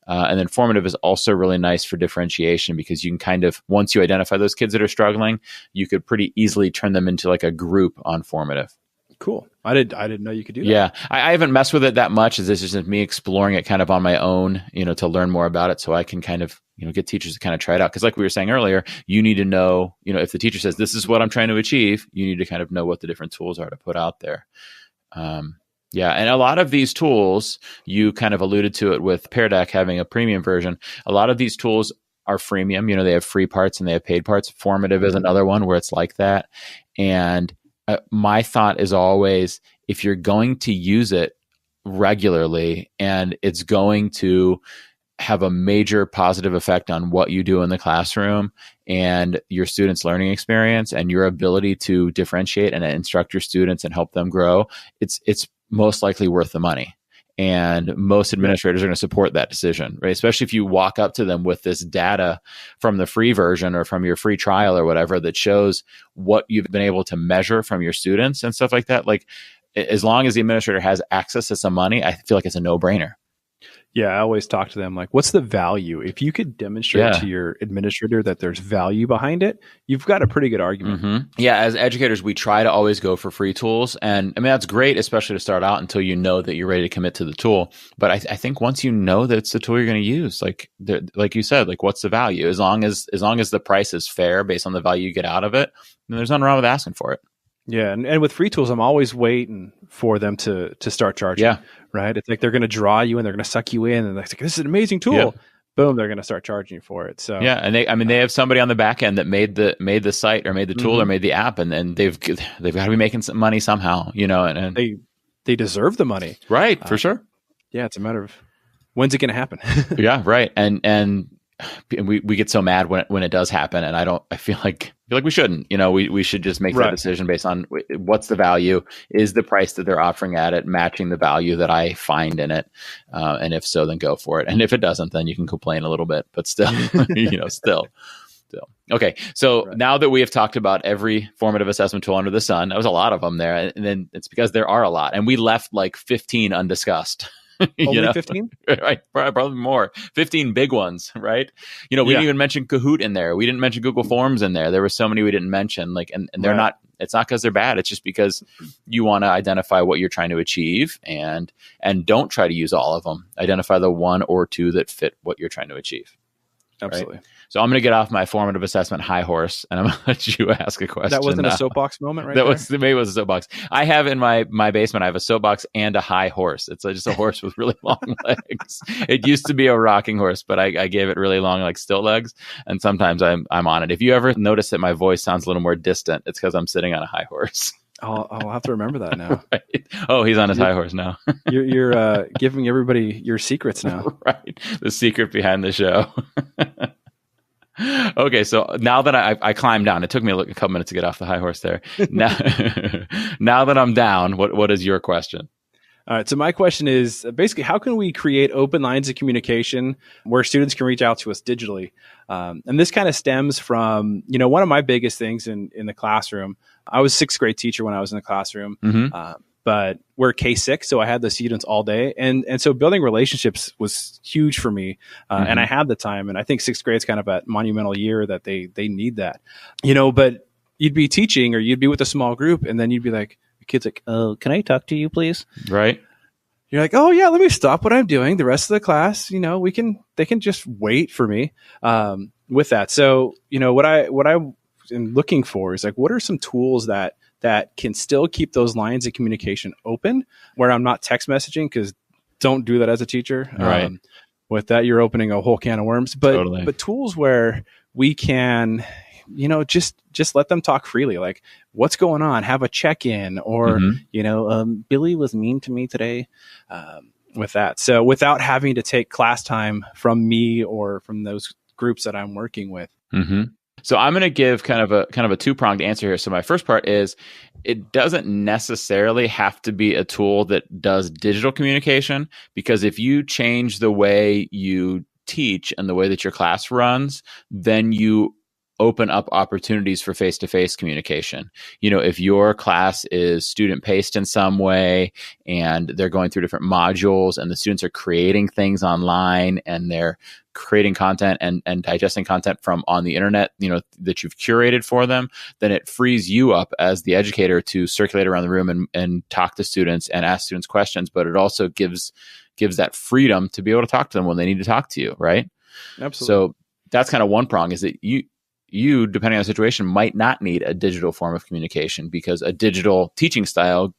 And then Formative is also really nice for differentiation because you can kind of, once you identify those kids that are struggling, you could pretty easily turn them into like a group on Formative. Cool. I didn't know you could do that. Yeah. I haven't messed with it that much. This is just me exploring it kind of on my own, to learn more about it. So I can kind of, get teachers to kind of try it out. Cause like we were saying earlier, you need to know, if the teacher says, this is what I'm trying to achieve, you need to kind of know what the different tools are to put out there. Yeah. And a lot of these tools, you kind of alluded to it with PearDeck having a premium version. A lot of these tools are freemium. They have free parts and they have paid parts. Formative is another one where it's like that. And my thought is always, if you're going to use it regularly and it's going to have a major positive effect on what you do in the classroom and your students' learning experience and your ability to differentiate and instruct your students and help them grow, it's most likely worth the money. And most administrators are going to support that decision, right? Especially if you walk up to them with this data from the free version or from your free trial or whatever that shows what you've been able to measure from your students and stuff like that. Like, as long as the administrator has access to some money, I feel like it's a no-brainer. Yeah, I always talk to them like, what's the value? If you could demonstrate to your administrator that there's value behind it, you've got a pretty good argument. Yeah, as educators, we try to always go for free tools. And I mean, that's great, especially to start out until you know that you're ready to commit to the tool. But I think once you know that it's the tool you're going to use, like you said, like what's the value? As long as the price is fair based on the value you get out of it, then there's nothing wrong with asking for it. Yeah, and with free tools, I'm always waiting for them to start charging. Yeah, right. It's like they're going to draw you and they're going to suck you in, and they're like, "This is an amazing tool." Yeah. Boom, they're going to start charging you for it. So yeah, and they have somebody on the back end that made the site or made the tool or made the app, and then they've got to be making some money somehow, and they deserve the money, right? For sure. Yeah, it's a matter of when's it going to happen. Yeah, right. And we get so mad when it does happen, and I feel like feel like we shouldn't. We should just make that decision based on what's the value, is the price that they're offering at it matching the value that I find in it, and if so, then go for it. And if it doesn't, then you can complain a little bit, but still, still. Okay, so now that we have talked about every formative assessment tool under the sun, there was a lot of them there, and then it's because there are a lot, and we left like 15 undiscussed. Only 15? Right, probably more. 15 big ones, right? We didn't even mention Kahoot in there. We didn't mention Google Forms in there. There were so many we didn't mention. And they're not. It's not because they're bad. It's just because you want to identify what you're trying to achieve, and don't try to use all of them. Identify the one or two that fit what you're trying to achieve. Absolutely. Right? So I'm going to get off my formative assessment high horse, and I'm going to let you ask a question. That wasn't a soapbox moment, right? Maybe it was a soapbox. I have in my basement, I have a soapbox and a high horse. It's just a horse with really long legs. It used to be a rocking horse, but I gave it really long, like stilt legs, and sometimes I'm on it. If you ever notice that my voice sounds a little more distant, it's because I'm sitting on a high horse. I'll have to remember that now. Right. Oh, he's on his high horse now. You're giving everybody your secrets now. Right. The secret behind the show. Okay, so now that I climbed down, it took me a couple minutes to get off the high horse there. Now that I'm down, what is your question? All right, so my question is basically, how can we create open lines of communication where students can reach out to us digitally? And this kind of stems from, one of my biggest things in the classroom. I was a 6th grade teacher when I was in the classroom. But we're K6, so I had the students all day. And so building relationships was huge for me. And I had the time. And I think 6th grade is kind of a monumental year that they need that. But you'd be teaching or you'd be with a small group, and then you'd be like, the kid's like, oh, can I talk to you, please? Right. You're like, oh, yeah, let me stop what I'm doing. The rest of the class, they can just wait for me with that. So, what I am looking for is like, what are some tools that can still keep those lines of communication open where I'm not text messaging, because don't do that as a teacher. Right. With that, you're opening a whole can of worms. But Totally. But tools where we can, just let them talk freely. Like, what's going on? Have a check-in, or Billy was mean to me today. With that, so without having to take class time from me or from those groups that I'm working with. So I'm going to give kind of a two-pronged answer here. So my first part is, it doesn't necessarily have to be a tool that does digital communication, because if you change the way you teach and the way that your class runs, then you open up opportunities for face-to-face communication. If your class is student-paced in some way, and they're going through different modules, and the students are creating things online, and they're creating content and digesting content from on the internet, that you've curated for them, then it frees you up as the educator to circulate around the room and talk to students and ask students questions. But it also gives that freedom to be able to talk to them when they need to talk to you, right? Absolutely. So that's kind of one prong, is that you, depending on the situation, might not need a digital form of communication, because a digital teaching style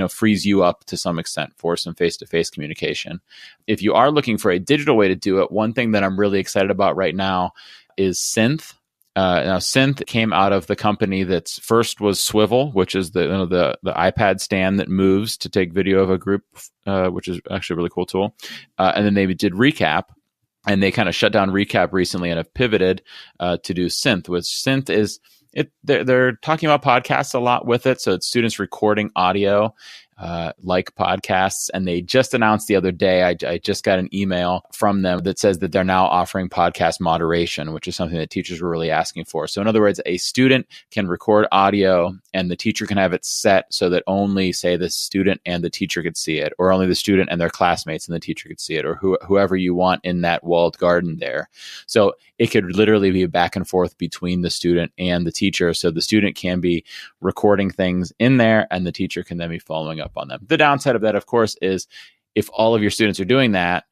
frees you up to some extent for some face-to-face communication. If you are looking for a digital way to do it, one thing that I'm really excited about right now is Synth. Now, Synth came out of the company that's first was Swivel, which is the iPad stand that moves to take video of a group, which is actually a really cool tool. And then they did Recap. And they kind of shut down Recap recently and have pivoted to do Synth, which Synth is they're talking about podcasts a lot with it. So it's students recording audio like podcasts. And they just announced the other day, I just got an email from them that says that they're now offering podcast moderation, which is something that teachers were really asking for. So in other words, a student can record audio and the teacher can have it set so that only, say, the student and the teacher could see it, or only the student and their classmates and the teacher could see it, or whoever you want in that walled garden there. So it could literally be back and forth between the student and the teacher. So the student can be recording things in there and the teacher can then be following up on them. The downside of that, of course, is if all of your students are doing that,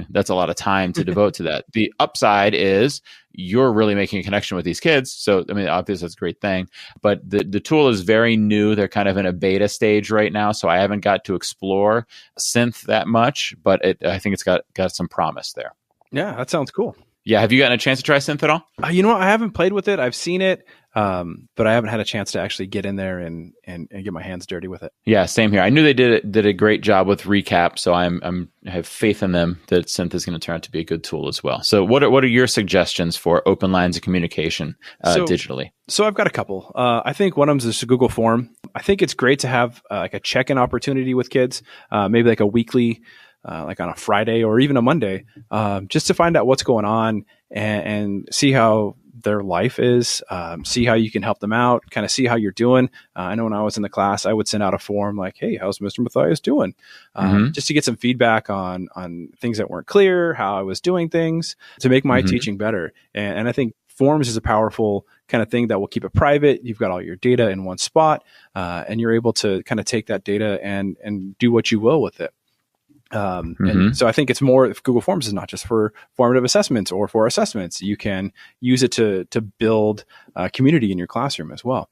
that's a lot of time to devote to that. The upside is you're really making a connection with these kids. So, obviously that's a great thing, but the tool is very new. They're kind of in a beta stage right now. So I haven't got to explore Synth that much, but I think it's got some promise there. Yeah, that sounds cool. Yeah. Have you gotten a chance to try Synth at all? I haven't played with it. I've seen it. but I haven't had a chance to actually get in there and get my hands dirty with it. Yeah, same here. I knew they did a great job with recap, so I have faith in them that Synth is going to turn out to be a good tool as well. So what are your suggestions for open lines of communication digitally? So I've got a couple. I think one of them is a Google form. I think it's great to have like a check-in opportunity with kids, maybe like a weekly, like on a Friday or even a Monday, just to find out what's going on and see how their life is, see how you can help them out, kind of see how you're doing. I know when I was in the class, I would send out a form like, hey, how's Mr. Mathias doing? Just to get some feedback on things that weren't clear, how I was doing things to make my teaching better. And I think forms is a powerful kind of thing that will keep it private. You've got all your data in one spot, and you're able to kind of take that data and do what you will with it. And so I think it's more, if Google Forms is not just for formative assessments or for assessments, you can use it to build community in your classroom as well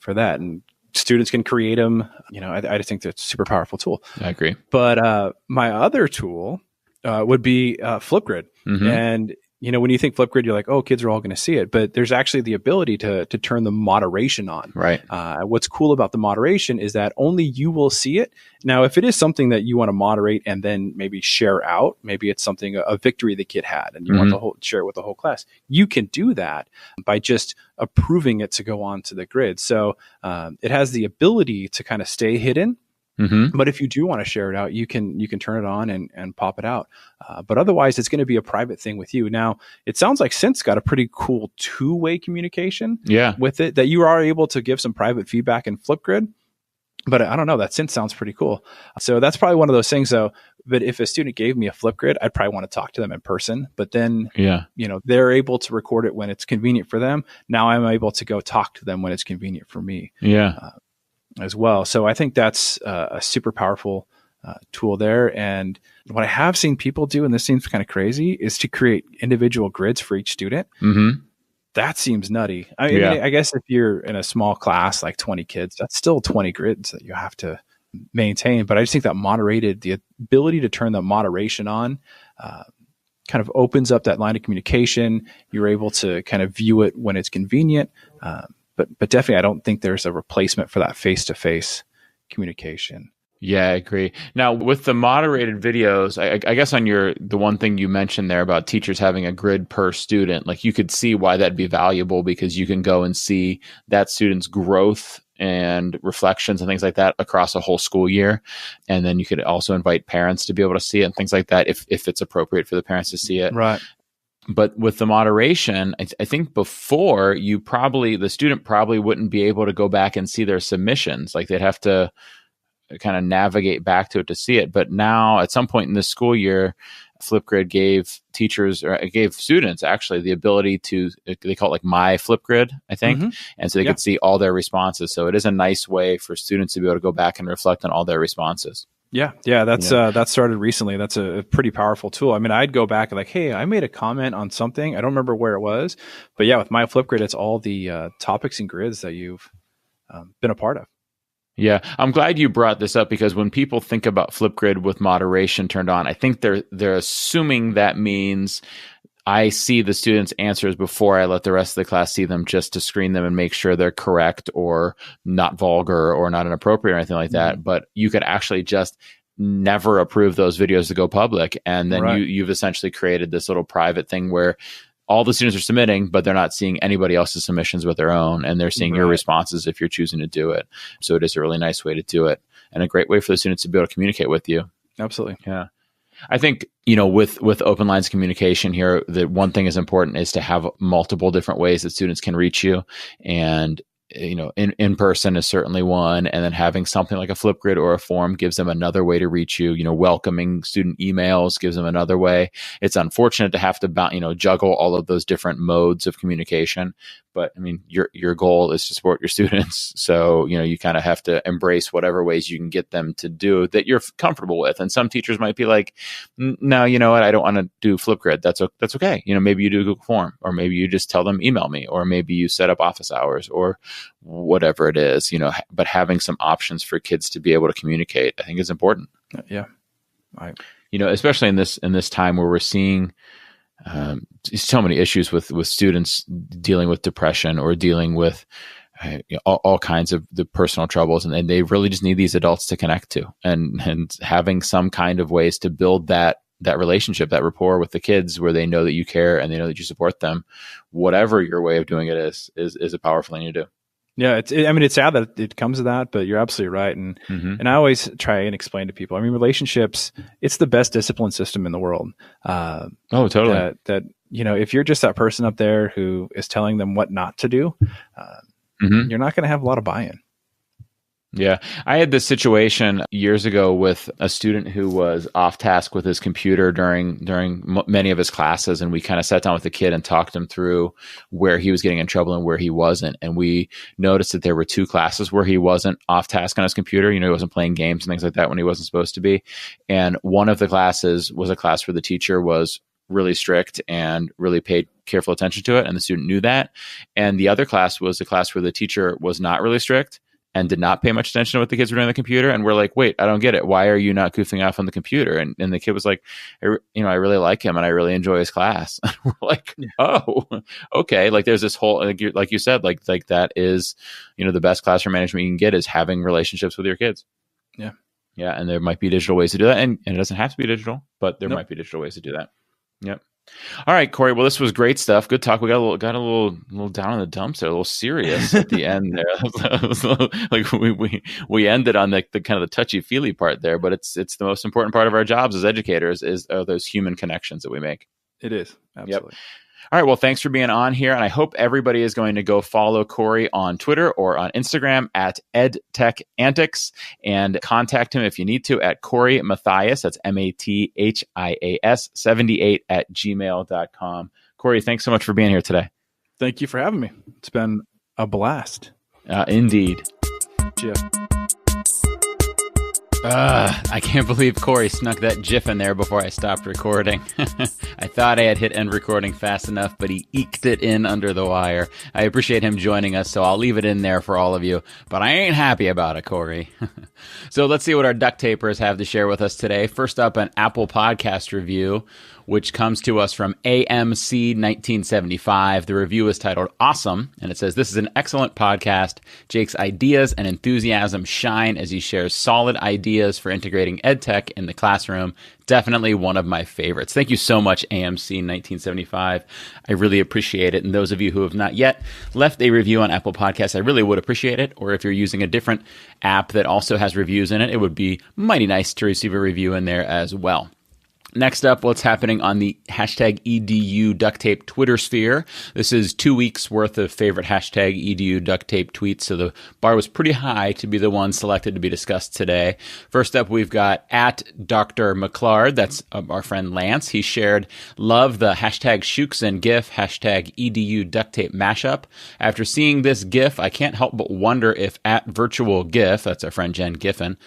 for that. And students can create them. I just think that's a super powerful tool. I agree. But my other tool would be Flipgrid. And when you think Flipgrid, you're like, oh, kids are all going to see it. But there's actually the ability to turn the moderation on. Right. What's cool about the moderation is that only you will see it. Now, if it is something that you want to moderate and then maybe share out, maybe it's something, a victory the kid had, and you want to share it with the whole class, you can do that by just approving it to go on to the grid. So it has the ability to kind of stay hidden. But if you do want to share it out, you can turn it on and pop it out. But otherwise, it's going to be a private thing with you. Now, it sounds like Synth's got a pretty cool two-way communication with it, that you are able to give some private feedback in Flipgrid. But I don't know, that Synth sounds pretty cool. So that's probably one of those things, though. But if a student gave me a Flipgrid, I'd probably want to talk to them in person. But then, they're able to record it when it's convenient for them. Now I'm able to go talk to them when it's convenient for me. As well. So I think that's a super powerful tool there. And what I have seen people do, and this seems kind of crazy, is to create individual grids for each student. That seems nutty. I mean, I guess if you're in a small class, like 20 kids, that's still 20 grids that you have to maintain. But I just think that the ability to turn the moderation on kind of opens up that line of communication. You're able to kind of view it when it's convenient. But definitely, I don't think there's a replacement for that face-to-face communication. Yeah, I agree. Now, with the moderated videos, I guess on the one thing you mentioned there about teachers having a grid per student, like you could see why that'd be valuable, because you can go and see that student's growth and reflections and things like that across a whole school year. And then you could also invite parents to be able to see it and things like that if it's appropriate for the parents to see it. Right. But with the moderation, I think before the student probably wouldn't be able to go back and see their submissions. Like they'd have to kind of navigate back to it to see it. But now at some point in this school year, Flipgrid gave students actually the ability to, they call it like My Flipgrid, I think. And so they could see all their responses. So it is a nice way for students to be able to go back and reflect on all their responses. Yeah, that started recently. That's a pretty powerful tool. I mean, I'd go back and like, hey, I made a comment on something. I don't remember where it was, but with My Flipgrid, it's all the topics and grids that you've been a part of. Yeah, I'm glad you brought this up, because when people think about Flipgrid with moderation turned on, I think they're assuming that means I see the students' answers before I let the rest of the class see them, just to screen them and make sure they're correct or not vulgar or not inappropriate or anything like that. But you could actually just never approve those videos to go public. And then you've essentially created this little private thing where all the students are submitting, but they're not seeing anybody else's submissions with their own, and they're seeing your responses if you're choosing to do it. So it is a really nice way to do it, and a great way for the students to be able to communicate with you. Absolutely. Yeah. I think, with open lines of communication here, the one thing is important is to have multiple different ways that students can reach you. And, in person is certainly one. And then having something like a Flipgrid or a form gives them another way to reach you. Welcoming student emails gives them another way. It's unfortunate to have to, juggle all of those different modes of communication. But I mean, your goal is to support your students. So, you kind of have to embrace whatever ways you can get them to do that you're comfortable with. And some teachers might be like, no, you know what? I don't want to do Flipgrid. That's okay. Maybe you do a Google form, or maybe you just tell them, email me, or maybe you set up office hours or whatever it is, but having some options for kids to be able to communicate, I think is important. Yeah. Especially in this time where we're seeing so many issues with students dealing with depression or dealing with all kinds of the personal troubles, and they really just need these adults to connect to, and having some kind of ways to build that relationship, that rapport with the kids, where they know that you care and they know that you support them, whatever your way of doing it is a powerful thing to do. Yeah, it's sad that it comes to that, but you're absolutely right. And and I always try and explain to people, relationships, it's the best discipline system in the world. Oh, totally. That if you're just that person up there who is telling them what not to do, you're not going to have a lot of buy-in. Yeah. I had this situation years ago with a student who was off task with his computer during many of his classes. And we kind of sat down with the kid and talked him through where he was getting in trouble and where he wasn't. And we noticed that there were 2 classes where he wasn't off task on his computer. He wasn't playing games and things like that when he wasn't supposed to be. And one of the classes was a class where the teacher was really strict and really paid careful attention to it. And the student knew that. And the other class was a class where the teacher was not really strict and did not pay much attention to what the kids were doing on the computer. And we're like, wait, I don't get it. Why are you not goofing off on the computer? And the kid was like, I really like him and I really enjoy his class. We're like, oh, okay. Like there's this whole, like you said, like that is, the best classroom management you can get is having relationships with your kids. Yeah. Yeah. And there might be digital ways to do that. And it doesn't have to be digital, but there might be digital ways to do that. Yep. All right, Corey. Well, this was great stuff. Good talk. We got a little down in the dumps there, a little serious at the end there. Like we ended on the kind of the touchy feely part there, but it's the most important part of our jobs as educators are those human connections that we make. It is. Absolutely. Yep. All right. Well, thanks for being on here. And I hope everybody is going to go follow Corey on Twitter or on Instagram at EdTechAntics and contact him if you need to at Corey Mathias. That's Mathias 78 at gmail.com. Corey, thanks so much for being here today. Thank you for having me. It's been a blast. Indeed. GIF. I can't believe Corey snuck that GIF in there before I stopped recording. I thought I had hit end recording fast enough, but he eked it in under the wire. I appreciate him joining us, so I'll leave it in there for all of you. But I ain't happy about it, Corey. So let's see what our duct tapers have to share with us today. First up, an Apple Podcast review, which comes to us from AMC 1975. The review is titled Awesome, and it says, "This is an excellent podcast. Jake's ideas and enthusiasm shine as he shares solid ideas for integrating EdTech in the classroom. Definitely one of my favorites." Thank you so much, AMC 1975. I really appreciate it. And those of you who have not yet left a review on Apple Podcasts, I really would appreciate it. Or if you're using a different app that also has reviews in it, it would be mighty nice to receive a review in there as well. Next up, what's happening on the hashtag EDU duct tape Twitter sphere. This is 2 weeks worth of favorite hashtag EDU duct tape tweets. So the bar was pretty high to be the one selected to be discussed today. First up, we've got at Dr. McClard. That's our friend Lance. He shared, "Love the hashtag Shukes GIF, hashtag EDU duct tape mashup. After seeing this GIF, I can't help but wonder if at Virtual GIF," that's our friend Jen Giffen,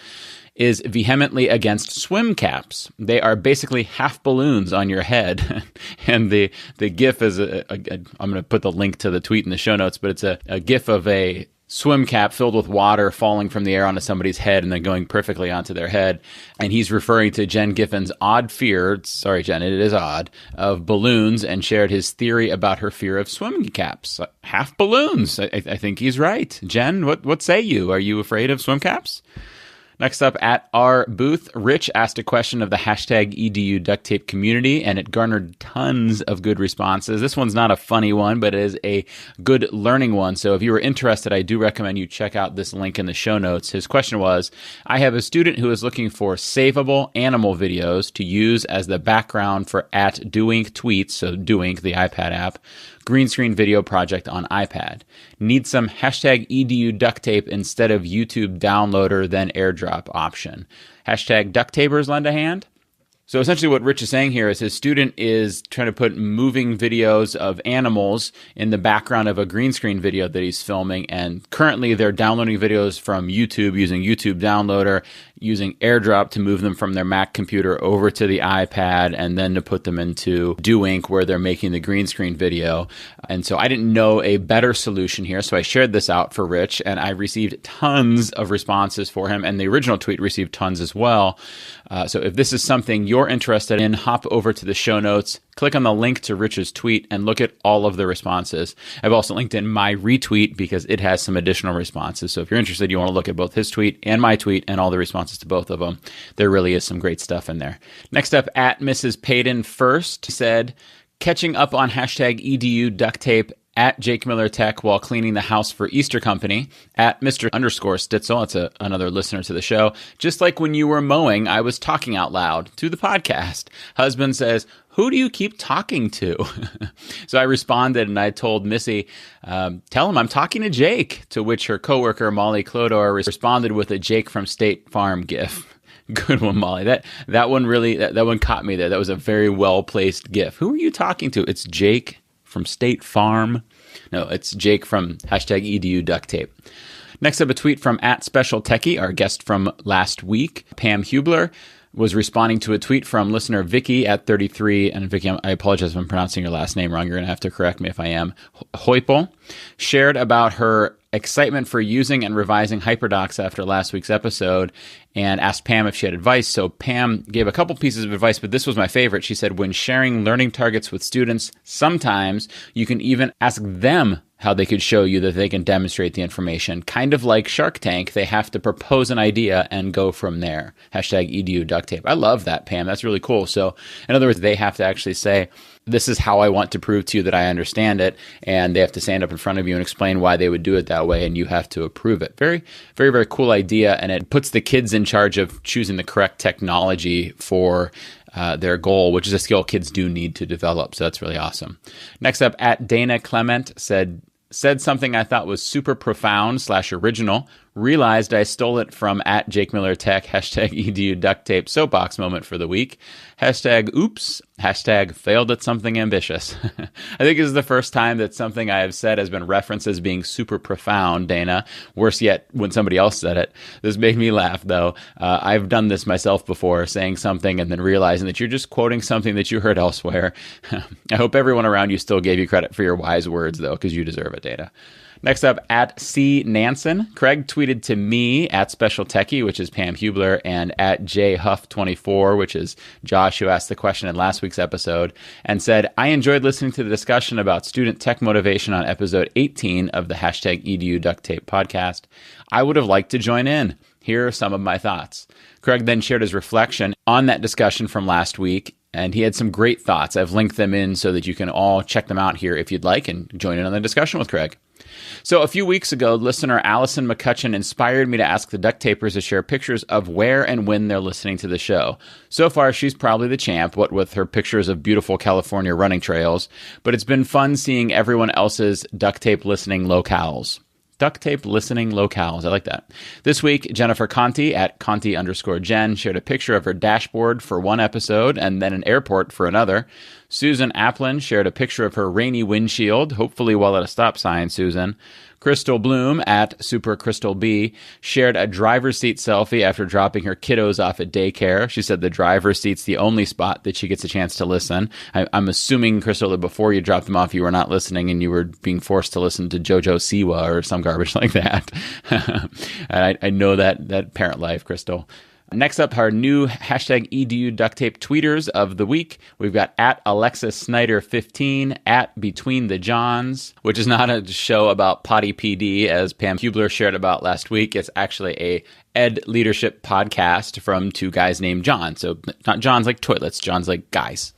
"is vehemently against swim caps. They are basically half balloons on your head." And the GIF is I'm going to put the link to the tweet in the show notes, but it's a GIF of a swim cap filled with water falling from the air onto somebody's head and then going perfectly onto their head. And he's referring to Jen Giffen's odd fear, sorry, Jen, it is odd, of balloons, and shared his theory about her fear of swimming caps. Half balloons. I think he's right. Jen, what say you? Are you afraid of swim caps? Next up, at our booth, Rich asked a question of the hashtag EDU duct tape community, and it garnered tons of good responses. This one's not a funny one, but it is a good learning one. So if you were interested, I do recommend you check out this link in the show notes. His question was, "I have a student who is looking for savable animal videos to use as the background for at Doink tweets," so Doink, the iPad app, "green screen video project on iPad. Need some hashtag EDU duct tape instead of YouTube downloader then AirDrop option. Hashtag duct tapers lend a hand?" So essentially what Rich is saying here is his student is trying to put moving videos of animals in the background of a green screen video that he's filming. And currently they're downloading videos from YouTube using YouTube downloader, using AirDrop to move them from their Mac computer over to the iPad and then to put them into Doink where they're making the green screen video. And so I didn't know a better solution here. So I shared this out for Rich and I received tons of responses for him. And the original tweet received tons as well. So if this is something you're interested in, hop over to the show notes, click on the link to Rich's tweet and look at all of the responses. I've also linked in my retweet because it has some additional responses. So if you're interested, you want to look at both his tweet and my tweet and all the responses to both of them. There really is some great stuff in there. Next up, at Mrs. Payton First said, catching up on hashtag EDU duct tape at JakeMillerTech while cleaning the house for Easter Company, at Mr._Stitzel, that's another listener to the show. Just like when you were mowing, I was talking out loud to the podcast. Husband says, who do you keep talking to? So I responded and I told Missy, tell him I'm talking to Jake, to which her coworker Molly Clodor responded with a Jake from State Farm gif. Good one, Molly. That one really, that one caught me there. That was a very well-placed gif. Who are you talking to? It's Jake from State Farm. No, it's Jake from hashtag EDU duct tape. Next up, a tweet from @SpecialTechie, our guest from last week. Pam Hubler was responding to a tweet from listener Vicky @33. And Vicky, I apologize if I'm pronouncing your last name wrong. You're going to have to correct me if I am. Hoipel shared about her excitement for using and revising HyperDocs after last week's episode and asked Pam if she had advice. So Pam gave a couple pieces of advice, but this was my favorite. She said, when sharing learning targets with students, sometimes you can even ask them how they could show you that they can demonstrate the information. Kind of like Shark Tank, they have to propose an idea and go from there. Hashtag EDU duct tape. I love that, Pam. That's really cool. So in other words, they have to actually say, this is how I want to prove to you that I understand it. And they have to stand up in front of you and explain why they would do it that way. And you have to approve it. Very, very, very cool idea. And it puts the kids in charge of choosing the correct technology for their goal, which is a skill kids do need to develop. So that's really awesome. Next up, @Dana Clement said something I thought was super profound / original. Realized I stole it from @JakeMillerTech, hashtag EDU duct tape SoapBox moment for the week. Hashtag oops, hashtag failed at something ambitious. I think this is the first time that something I have said has been referenced as being super profound, Dana. Worse yet, when somebody else said it. This made me laugh, though. I've done this myself before, saying something and then realizing that you're just quoting something that you heard elsewhere. I hope everyone around you still gave you credit for your wise words, though, because you deserve it, Dana. Next up, @C Nansen. Craig tweeted to me @SpecialTechie, which is Pam Hubler, and @JHuff24, which is Josh, who asked the question in last week's episode, and said, I enjoyed listening to the discussion about student tech motivation on episode 18 of the hashtag EDU duct tape podcast. I would have liked to join in. Here are some of my thoughts. Craig then shared his reflection on that discussion from last week, and he had some great thoughts. I've linked them in so that you can all check them out here if you'd like and join in on the discussion with Craig. So a few weeks ago, listener Allison McCutcheon inspired me to ask the duct tapers to share pictures of where and when they're listening to the show. So far, she's probably the champ, what with her pictures of beautiful California running trails, but it's been fun seeing everyone else's duct tape listening locales. Duct tape listening locales. I like that. This week, Jennifer Conti @Conti_Jen shared a picture of her dashboard for one episode and then an airport for another. Susan Applin shared a picture of her rainy windshield, hopefully while at a stop sign, Susan. Crystal Bloom @SuperCrystalB shared a driver's seat selfie after dropping her kiddos off at daycare. She said the driver's seat's the only spot that she gets a chance to listen. I'm assuming, Crystal, that before you dropped them off, you were not listening and you were being forced to listen to JoJo Siwa or some garbage like that. And I know that parent life, Crystal. Next up, our new hashtag EDU duct tape tweeters of the week. We've got @AlexaSnyder15, @BetweenTheJohns, which is not a show about potty PD as Pam Hubler shared about last week. It's actually a ed leadership podcast from two guys named John. So not Johns like toilets, Johns like guys.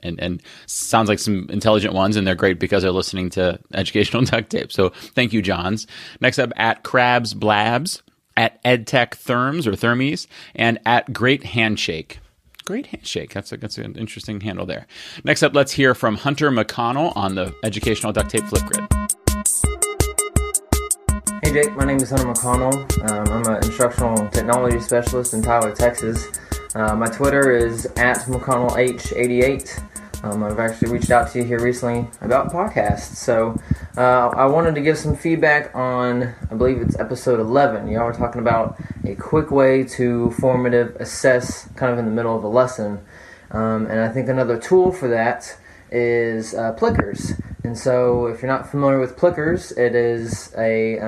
And sounds like some intelligent ones, and they're great because they're listening to educational duct tape. So thank you, Johns. Next up, @CrabsBlabs. @EdTech Therms or Thermies, and @Great Handshake. Great Handshake. That's an interesting handle there. Next up, let's hear from Hunter McConnell on the educational duct tape Flipgrid. Hey Jake, my name is Hunter McConnell. I'm an instructional technology specialist in Tyler, Texas. My Twitter is @McConnellH88. I've actually reached out to you here recently about podcasts. So I wanted to give some feedback on, I believe it's episode 11. Y'all were talking about a quick way to formative assess kind of in the middle of a lesson. And I think another tool for that is Plickers. And so if you're not familiar with Plickers, it's a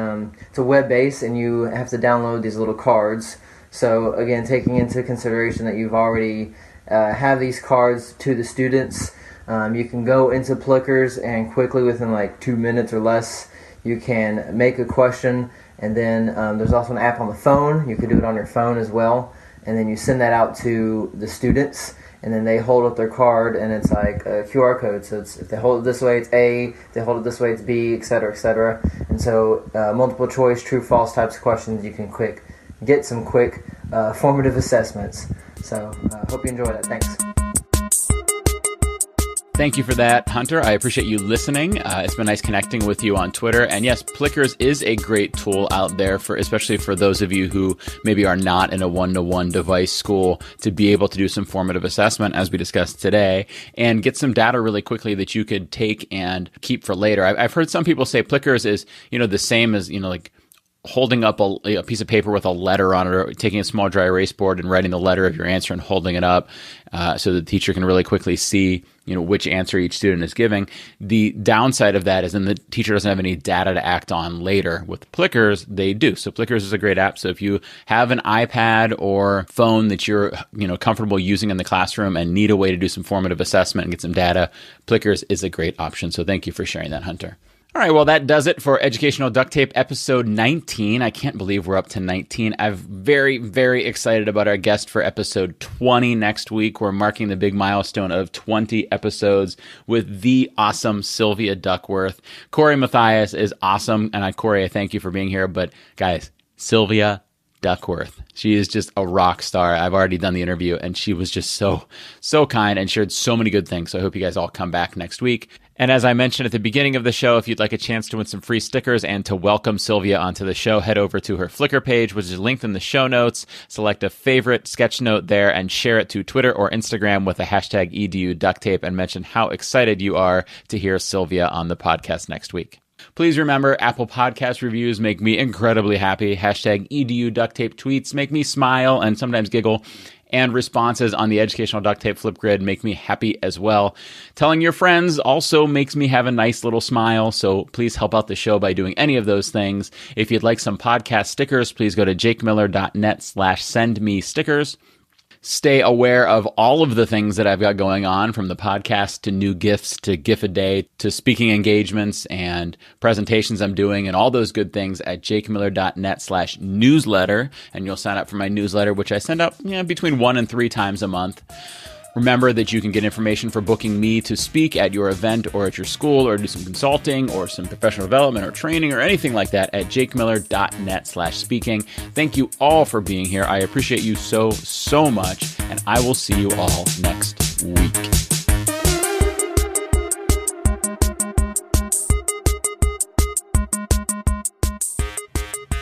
web base and you have to download these little cards. So again, taking into consideration that you've already have these cards to the students, You can go into Plickers and quickly, within like 2 minutes or less, you can make a question. And then there's also an app on the phone. You can do it on your phone as well. And then you send that out to the students, and then they hold up their card, and it's like a QR code. So if they hold it this way, it's A. If they hold it this way, it's B, etc., etc. And so multiple choice, true, false types of questions, you can get some quick formative assessments. So hope you enjoy that. Thanks. Thank you for that, Hunter. I appreciate you listening. It's been nice connecting with you on Twitter. And yes, Plickers is a great tool out there, especially for those of you who maybe are not in a one-to-one device school, to be able to do some formative assessment, as we discussed today, and get some data really quickly that you could take and keep for later. I've heard some people say Plickers is, the same as, like holding up a piece of paper with a letter on it, or taking a small dry erase board and writing the letter of your answer and holding it up so the teacher can really quickly see which answer each student is giving. The downside of that is then the teacher doesn't have any data to act on later. With Plickers, they do. So Plickers is a great app. So if you have an iPad or phone that you're comfortable using in the classroom and need a way to do some formative assessment and get some data, Plickers is a great option. So thank you for sharing that, Hunter. All right, well, that does it for Educational Duct Tape episode 19. I can't believe we're up to 19. I'm very, very excited about our guest for episode 20 next week. We're marking the big milestone of 20 episodes with the awesome Sylvia Duckworth. Corey Mathias is awesome, and Corey, I thank you for being here. But guys, Sylvia Duckworth, she is just a rock star. I've already done the interview, and she was just so kind and shared so many good things. So I hope you guys all come back next week. And as I mentioned at the beginning of the show, if you'd like a chance to win some free stickers and to welcome Sylvia onto the show, head over to her Flickr page, which is linked in the show notes. Select a favorite sketch note there and share it to Twitter or Instagram with the hashtag EduDuctTape and mention how excited you are to hear Sylvia on the podcast next week. Please remember, Apple Podcast reviews make me incredibly happy. Hashtag EduDuctTape tweets make me smile and sometimes giggle. And responses on the Educational Duct Tape Flipgrid make me happy as well. Telling your friends also makes me have a nice little smile, so please help out the show by doing any of those things. If you'd like some podcast stickers, please go to jakemiller.net/sendmestickers. Stay aware of all of the things that I've got going on, from the podcast to new gifts to GIF-A-Day to speaking engagements and presentations I'm doing and all those good things at jakemiller.net/newsletter. And you'll sign up for my newsletter, which I send out between 1 and 3 times a month. Remember that you can get information for booking me to speak at your event or at your school, or do some consulting or some professional development or training or anything like that at jakemiller.net/speaking. Thank you all for being here. I appreciate you so much, and I will see you all next week.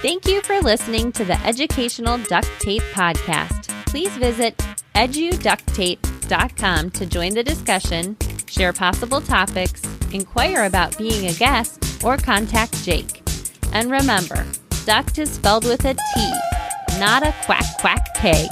Thank you for listening to the Educational Duct Tape Podcast. Please visit eduducttape.com to join the discussion, share possible topics, inquire about being a guest, or contact Jake. And remember, duct is spelled with a T, not a quack quack K.